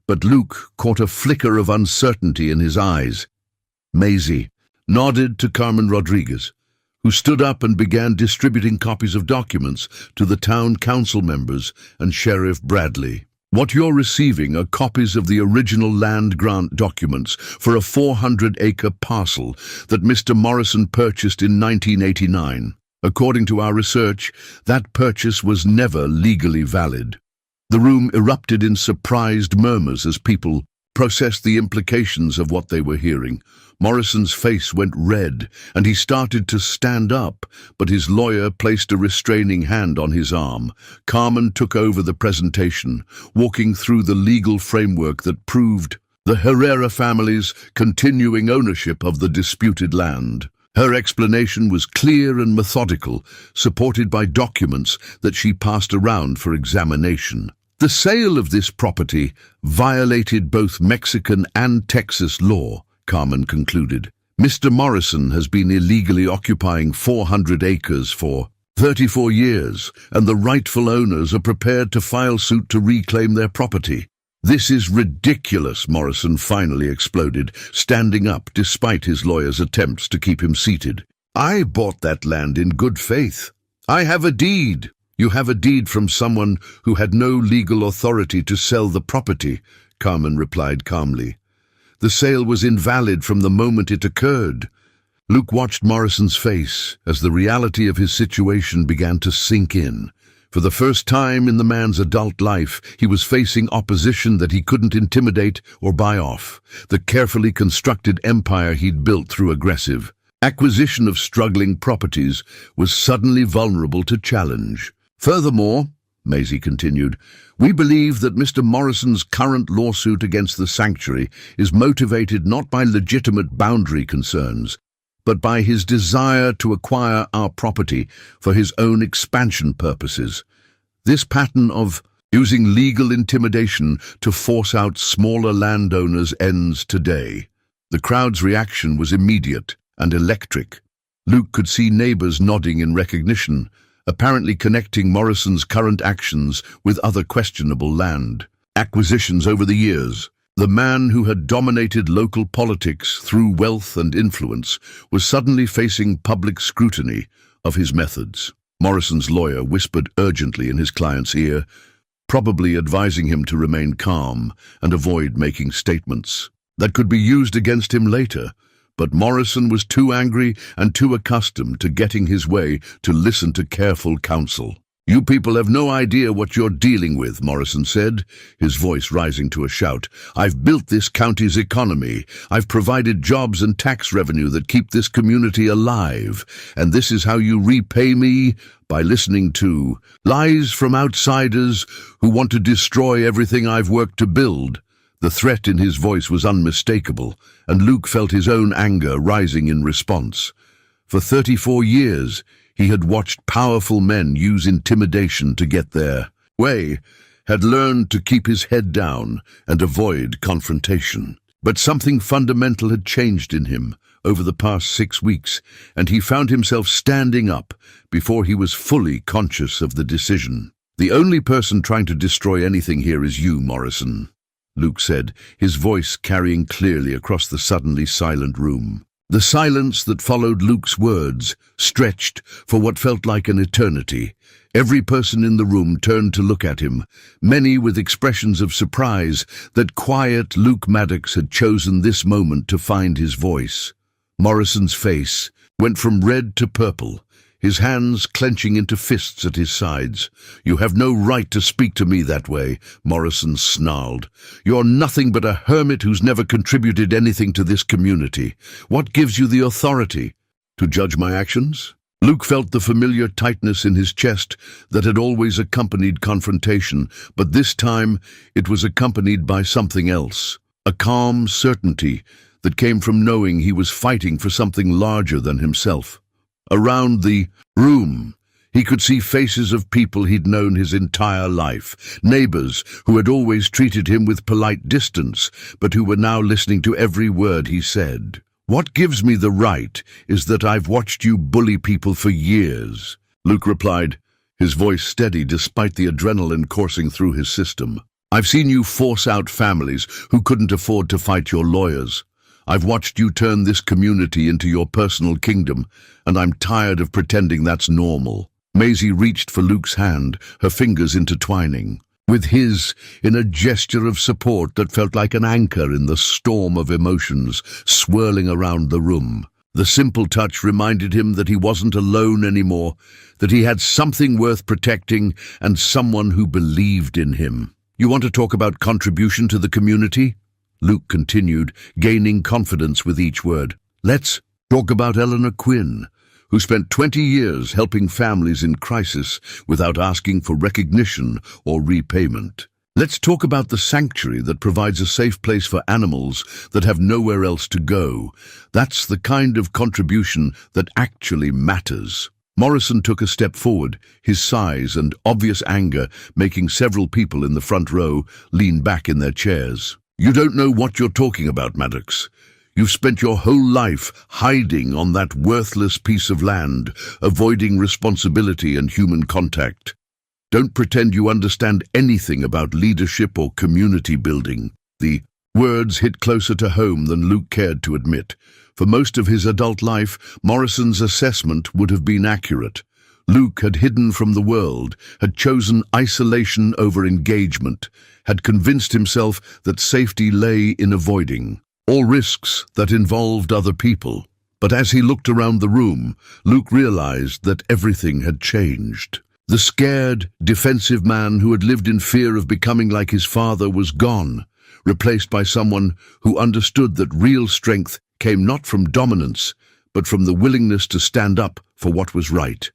but Luke caught a flicker of uncertainty in his eyes. Maisie nodded to Carmen Rodriguez, who stood up and began distributing copies of documents to the town council members and Sheriff Bradley. "What you're receiving are copies of the original land grant documents for a 400-acre parcel that Mr. Morrison purchased in 1989. According to our research, that purchase was never legally valid." The room erupted in surprised murmurs as people processed the implications of what they were hearing. Morrison's face went red, and he started to stand up, but his lawyer placed a restraining hand on his arm. Carmen took over the presentation, walking through the legal framework that proved the Herrera family's continuing ownership of the disputed land. Her explanation was clear and methodical, supported by documents that she passed around for examination. The sale of this property violated both Mexican and Texas law, Carmen concluded. Mr. Morrison has been illegally occupying 400 acres for 34 years, and the rightful owners are prepared to file suit to reclaim their property. "This is ridiculous," Morrison finally exploded, standing up despite his lawyer's attempts to keep him seated. "I bought that land in good faith. I have a deed." "You have a deed from someone who had no legal authority to sell the property," Carmen replied calmly. "The sale was invalid from the moment it occurred." Luke watched Morrison's face as the reality of his situation began to sink in. For the first time in the man's adult life, he was facing opposition that he couldn't intimidate or buy off. The carefully constructed empire he'd built through aggressive acquisition of struggling properties was suddenly vulnerable to challenge. "Furthermore," Maisie continued, "we believe that Mr. Morrison's current lawsuit against the sanctuary is motivated not by legitimate boundary concerns, but by his desire to acquire our property for his own expansion purposes. This pattern of using legal intimidation to force out smaller landowners ends today." The crowd's reaction was immediate and electric. Luke could see neighbors nodding in recognition, apparently connecting Morrison's current actions with other questionable land acquisitions over the years. The man who had dominated local politics through wealth and influence was suddenly facing public scrutiny of his methods. Morrison's lawyer whispered urgently in his client's ear, probably advising him to remain calm and avoid making statements that could be used against him later. But Morrison was too angry and too accustomed to getting his way to listen to careful counsel. "You people have no idea what you're dealing with," Morrison said, his voice rising to a shout. "I've built this county's economy. I've provided jobs and tax revenue that keep this community alive. And this is how you repay me? By listening to lies from outsiders who want to destroy everything I've worked to build." The threat in his voice was unmistakable, and Luke felt his own anger rising in response. For 34 years, he had watched powerful men use intimidation to get their way, had learned to keep his head down and avoid confrontation. But something fundamental had changed in him over the past 6 weeks, and he found himself standing up before he was fully conscious of the decision. "The only person trying to destroy anything here is you, Morrison," Luke said, his voice carrying clearly across the suddenly silent room. The silence that followed Luke's words stretched for what felt like an eternity. Every person in the room turned to look at him, many with expressions of surprise that quiet Luke Maddox had chosen this moment to find his voice. Morrison's face went from red to purple, his hands clenching into fists at his sides. "You have no right to speak to me that way," Morrison snarled. "You're nothing but a hermit who's never contributed anything to this community. What gives you the authority to judge my actions?" Luke felt the familiar tightness in his chest that had always accompanied confrontation, but this time it was accompanied by something else, a calm certainty that came from knowing he was fighting for something larger than himself. Around the room, he could see faces of people he'd known his entire life, neighbors who had always treated him with polite distance, but who were now listening to every word he said. "What gives me the right is that I've watched you bully people for years," Luke replied, his voice steady despite the adrenaline coursing through his system. "I've seen you force out families who couldn't afford to fight your lawyers. I've watched you turn this community into your personal kingdom, and I'm tired of pretending that's normal." Maisie reached for Luke's hand, her fingers intertwining with his in a gesture of support that felt like an anchor in the storm of emotions swirling around the room. The simple touch reminded him that he wasn't alone anymore, that he had something worth protecting and someone who believed in him. "You want to talk about contribution to the community?" Luke continued, gaining confidence with each word. "Let's talk about Eleanor Quinn, who spent 20 years helping families in crisis without asking for recognition or repayment. Let's talk about the sanctuary that provides a safe place for animals that have nowhere else to go. That's the kind of contribution that actually matters." Morrison took a step forward, his size and obvious anger making several people in the front row lean back in their chairs. "You don't know what you're talking about, Maddox. You've spent your whole life hiding on that worthless piece of land, avoiding responsibility and human contact. Don't pretend you understand anything about leadership or community building." The words hit closer to home than Luke cared to admit. For most of his adult life, Morrison's assessment would have been accurate. Luke had hidden from the world, had chosen isolation over engagement, had convinced himself that safety lay in avoiding all risks that involved other people. But as he looked around the room, Luke realized that everything had changed. The scared, defensive man who had lived in fear of becoming like his father was gone, replaced by someone who understood that real strength came not from dominance, but from the willingness to stand up for what was right.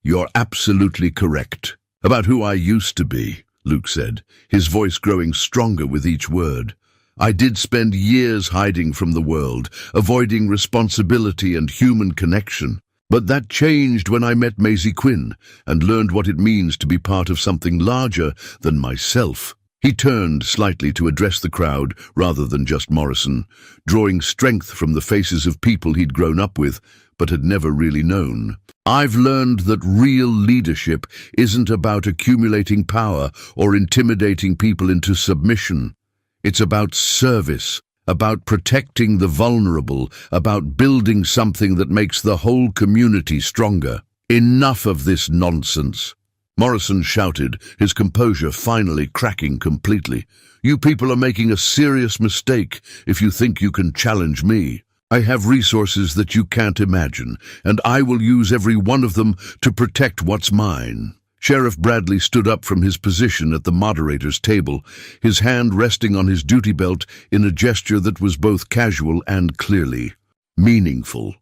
"You're absolutely correct about who I used to be," Luke said, his voice growing stronger with each word. "I did spend years hiding from the world, avoiding responsibility and human connection. But that changed when I met Maisie Quinn and learned what it means to be part of something larger than myself." He turned slightly to address the crowd rather than just Morrison, drawing strength from the faces of people he'd grown up with but had never really known. "I've learned that real leadership isn't about accumulating power or intimidating people into submission. It's about service, about protecting the vulnerable, about building something that makes the whole community stronger. Enough of this nonsense." Morrison shouted, his composure finally cracking completely. "You people are making a serious mistake if you think you can challenge me. I have resources that you can't imagine, and I will use every one of them to protect what's mine." Sheriff Bradley stood up from his position at the moderator's table, his hand resting on his duty belt in a gesture that was both casual and clearly meaningful.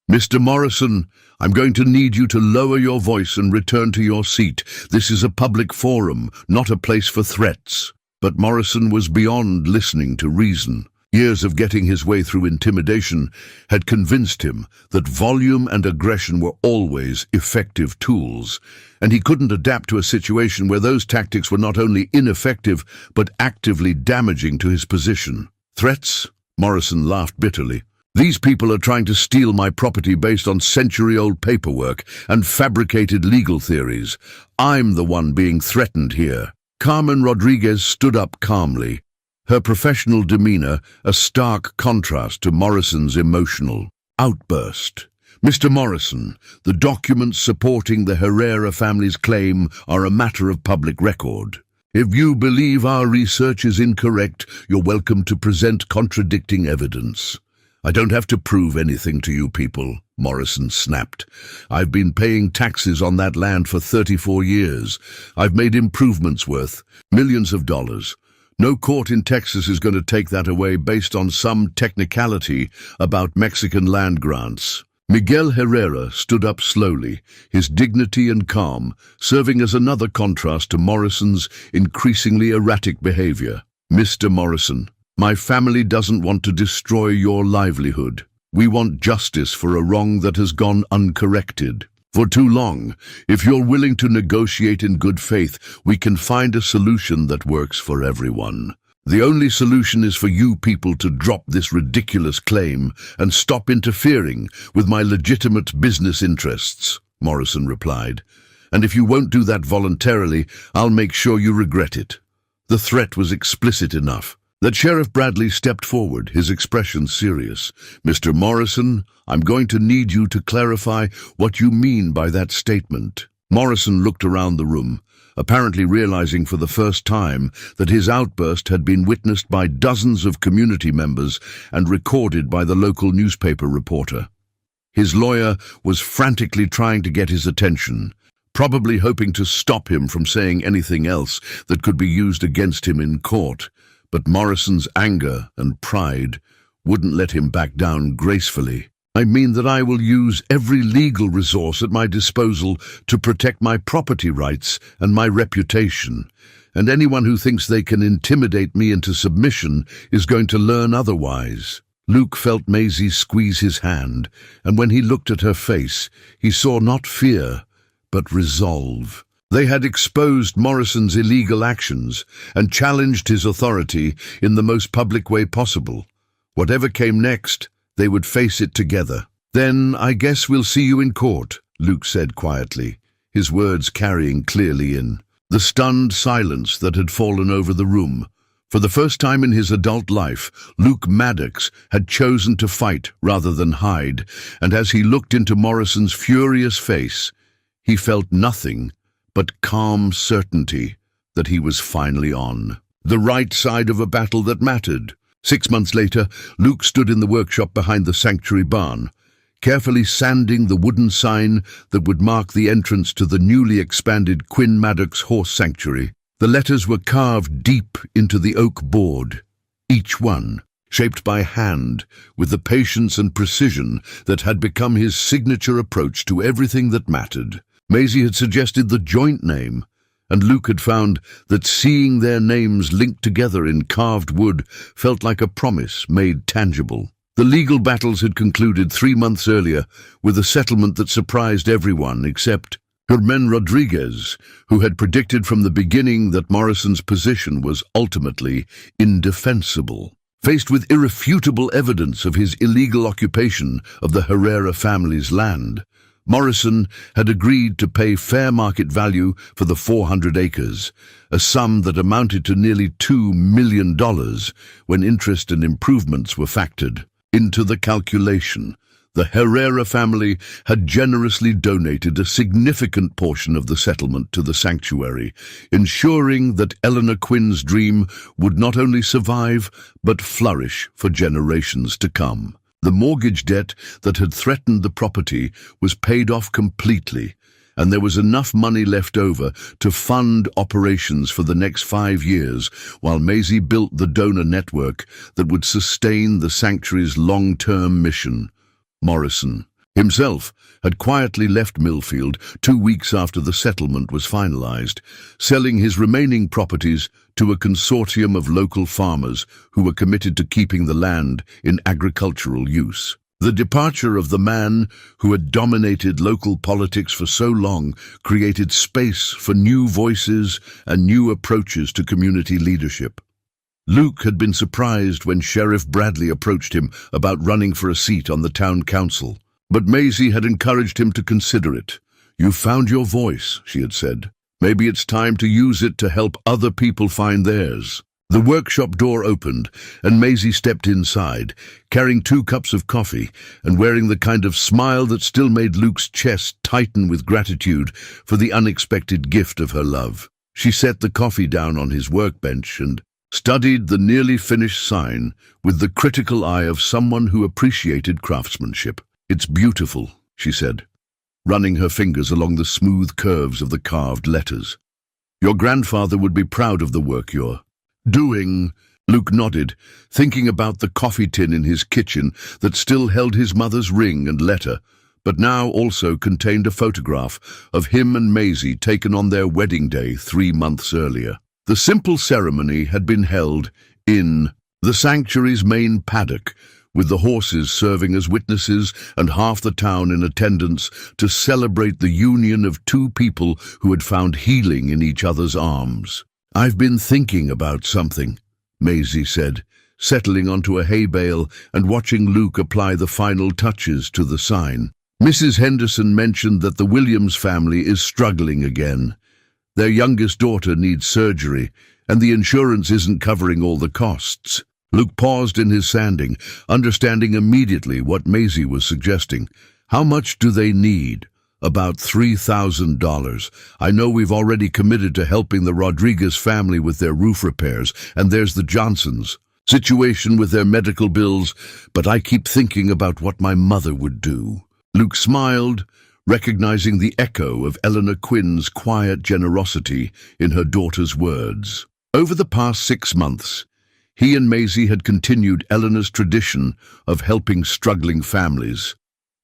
"Mr. Morrison, I'm going to need you to lower your voice and return to your seat. This is a public forum, not a place for threats." But Morrison was beyond listening to reason. Years of getting his way through intimidation had convinced him that volume and aggression were always effective tools, and he couldn't adapt to a situation where those tactics were not only ineffective but actively damaging to his position. "Threats?" Morrison laughed bitterly. "These people are trying to steal my property based on century-old paperwork and fabricated legal theories. I'm the one being threatened here." Carmen Rodriguez stood up calmly, her professional demeanor a stark contrast to Morrison's emotional outburst. "Mr. Morrison, the documents supporting the Herrera family's claim are a matter of public record. If you believe our research is incorrect, you're welcome to present contradicting evidence." "I don't have to prove anything to you people," Morrison snapped. "I've been paying taxes on that land for 34 years. I've made improvements worth millions of dollars. No court in Texas is going to take that away based on some technicality about Mexican land grants." Miguel Herrera stood up slowly, his dignity and calm serving as another contrast to Morrison's increasingly erratic behavior. "Mr. Morrison, my family doesn't want to destroy your livelihood. We want justice for a wrong that has gone uncorrected. For too long, if you're willing to negotiate in good faith, we can find a solution that works for everyone. The only solution is for you people to drop this ridiculous claim and stop interfering with my legitimate business interests," Morrison replied. "And if you won't do that voluntarily, I'll make sure you regret it." The threat was explicit enough that Sheriff Bradley stepped forward, his expression serious. "Mr. Morrison, I'm going to need you to clarify what you mean by that statement." Morrison looked around the room, apparently realizing for the first time that his outburst had been witnessed by dozens of community members and recorded by the local newspaper reporter. His lawyer was frantically trying to get his attention, probably hoping to stop him from saying anything else that could be used against him in court. But Morrison's anger and pride wouldn't let him back down gracefully. "I mean that I will use every legal resource at my disposal to protect my property rights and my reputation, and anyone who thinks they can intimidate me into submission is going to learn otherwise." Luke felt Maisie squeeze his hand, and when he looked at her face, he saw not fear, but resolve. They had exposed Morrison's illegal actions and challenged his authority in the most public way possible. Whatever came next, they would face it together. "Then I guess we'll see you in court," Luke said quietly, his words carrying clearly in the stunned silence that had fallen over the room. For the first time in his adult life, Luke Maddox had chosen to fight rather than hide, and as he looked into Morrison's furious face, he felt nothing but calm certainty that he was finally on the right side of a battle that mattered. 6 months later, Luke stood in the workshop behind the sanctuary barn, carefully sanding the wooden sign that would mark the entrance to the newly expanded Quinn Maddox Horse Sanctuary. The letters were carved deep into the oak board, each one shaped by hand with the patience and precision that had become his signature approach to everything that mattered. Maisie had suggested the joint name, and Luke had found that seeing their names linked together in carved wood felt like a promise made tangible. The legal battles had concluded 3 months earlier with a settlement that surprised everyone except Germain Rodriguez, who had predicted from the beginning that Morrison's position was ultimately indefensible. Faced with irrefutable evidence of his illegal occupation of the Herrera family's land, Morrison had agreed to pay fair market value for the 400 acres, a sum that amounted to nearly $2 million when interest and improvements were factored into the calculation. The Herrera family had generously donated a significant portion of the settlement to the sanctuary, ensuring that Eleanor Quinn's dream would not only survive, but flourish for generations to come. The mortgage debt that had threatened the property was paid off completely, and there was enough money left over to fund operations for the next 5 years while Maisie built the donor network that would sustain the sanctuary's long-term mission. Morrison himself had quietly left Millfield 2 weeks after the settlement was finalized, selling his remaining properties to a consortium of local farmers who were committed to keeping the land in agricultural use. The departure of the man who had dominated local politics for so long created space for new voices and new approaches to community leadership. Luke had been surprised when Sheriff Bradley approached him about running for a seat on the town council, but Maisie had encouraged him to consider it. "You've found your voice," she had said. "Maybe it's time to use it to help other people find theirs." The workshop door opened, and Maisie stepped inside, carrying 2 cups of coffee and wearing the kind of smile that still made Luke's chest tighten with gratitude for the unexpected gift of her love. She set the coffee down on his workbench and studied the nearly finished sign with the critical eye of someone who appreciated craftsmanship. "It's beautiful," she said, running her fingers along the smooth curves of the carved letters. "Your grandfather would be proud of the work you're doing." Luke nodded, thinking about the coffee tin in his kitchen that still held his mother's ring and letter, but now also contained a photograph of him and Maisie taken on their wedding day 3 months earlier. The simple ceremony had been held in the sanctuary's main paddock, with the horses serving as witnesses and half the town in attendance to celebrate the union of 2 people who had found healing in each other's arms. "I've been thinking about something," Maisie said, settling onto a hay bale and watching Luke apply the final touches to the sign. "Mrs. Henderson mentioned that the Williams family is struggling again. Their youngest daughter needs surgery, and the insurance isn't covering all the costs." Luke paused in his sanding, understanding immediately what Maisie was suggesting. "How much do they need?" "About $3,000. I know we've already committed to helping the Rodriguez family with their roof repairs, and there's the Johnsons' situation with their medical bills, but I keep thinking about what my mother would do." Luke smiled, recognizing the echo of Eleanor Quinn's quiet generosity in her daughter's words. Over the past 6 months, he and Maisie had continued Eleanor's tradition of helping struggling families,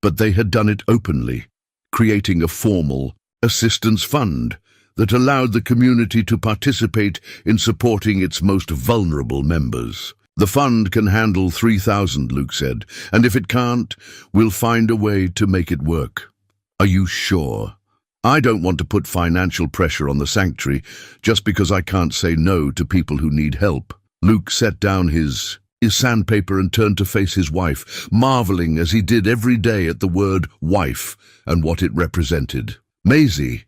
but they had done it openly, creating a formal assistance fund that allowed the community to participate in supporting its most vulnerable members. "The fund can handle 3,000, Luke said, "and if it can't, we'll find a way to make it work." "Are you sure?" "I don't want to put financial pressure on the sanctuary just because I can't say no to people who need help." Luke set down his sandpaper and turned to face his wife, marveling as he did every day at the word wife and what it represented. "Maisie,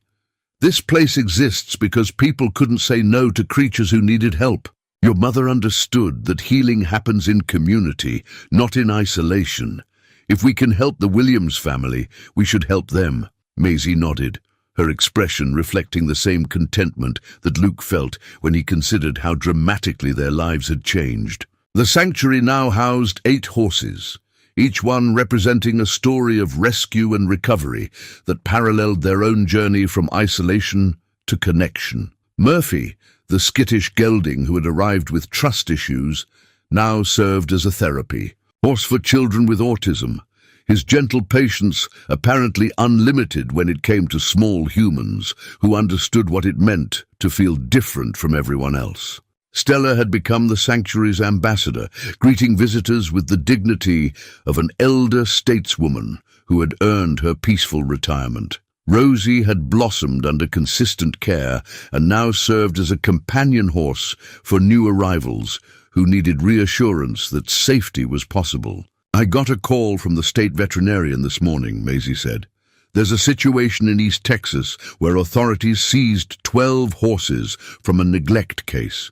this place exists because people couldn't say no to creatures who needed help. Your mother understood that healing happens in community, not in isolation. If we can help the Williams family, we should help them." Maisie nodded, her expression reflecting the same contentment that Luke felt when he considered how dramatically their lives had changed. The sanctuary now housed 8 horses, each one representing a story of rescue and recovery that paralleled their own journey from isolation to connection. Murphy, the skittish gelding who had arrived with trust issues, now served as a therapy. Horse for children with autism, his gentle patience apparently unlimited when it came to small humans who understood what it meant to feel different from everyone else. Stella had become the sanctuary's ambassador, greeting visitors with the dignity of an elder stateswoman who had earned her peaceful retirement. Rosie had blossomed under consistent care and now served as a companion horse for new arrivals who needed reassurance that safety was possible. "I got a call from the state veterinarian this morning," Maisie said. "There's a situation in East Texas where authorities seized 12 horses from a neglect case.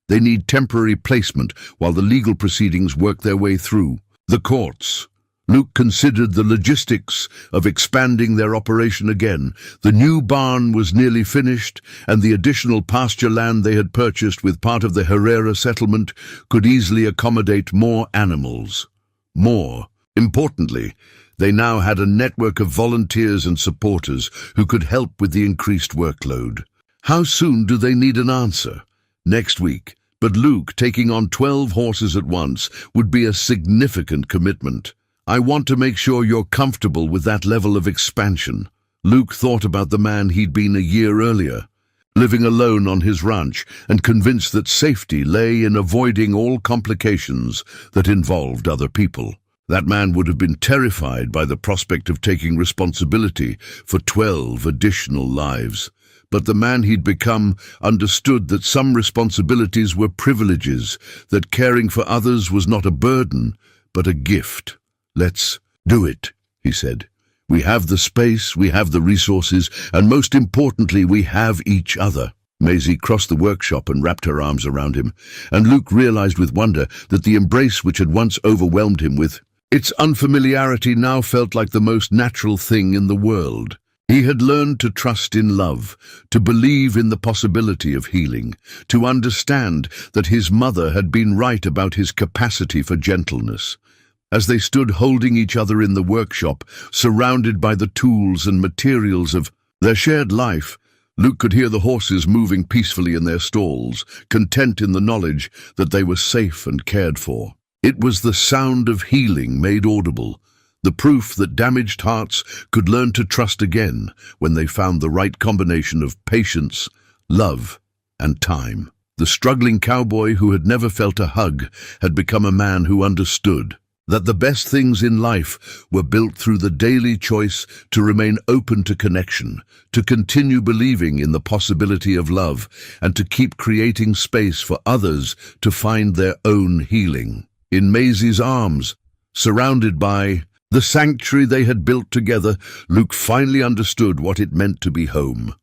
They need temporary placement while the legal proceedings work their way through the courts." Luke considered the logistics of expanding their operation again. The new barn was nearly finished, and the additional pasture land they had purchased with part of the Herrera settlement could easily accommodate more animals. More importantly, they now had a network of volunteers and supporters who could help with the increased workload. How soon do they need an answer? Next week. But Luke, taking on 12 horses at once, would be a significant commitment. "I want to make sure you're comfortable with that level of expansion." Luke thought about the man he'd been a year earlier, living alone on his ranch and convinced that safety lay in avoiding all complications that involved other people. That man would have been terrified by the prospect of taking responsibility for 12 additional lives. But the man he'd become understood that some responsibilities were privileges, that caring for others was not a burden, but a gift. "Let's do it," he said. "We have the space, we have the resources, and most importantly, we have each other." Maisie crossed the workshop and wrapped her arms around him, and Luke realized with wonder that the embrace which had once overwhelmed him with its unfamiliarity now felt like the most natural thing in the world. He had learned to trust in love, to believe in the possibility of healing, to understand that his mother had been right about his capacity for gentleness. As they stood holding each other in the workshop, surrounded by the tools and materials of their shared life, Luke could hear the horses moving peacefully in their stalls, content in the knowledge that they were safe and cared for. It was the sound of healing made audible, the proof that damaged hearts could learn to trust again when they found the right combination of patience, love, and time. The struggling cowboy who had never felt a hug had become a man who understood that the best things in life were built through the daily choice to remain open to connection, to continue believing in the possibility of love, and to keep creating space for others to find their own healing. In Maisie's arms, surrounded by the sanctuary they had built together, Luke finally understood what it meant to be home.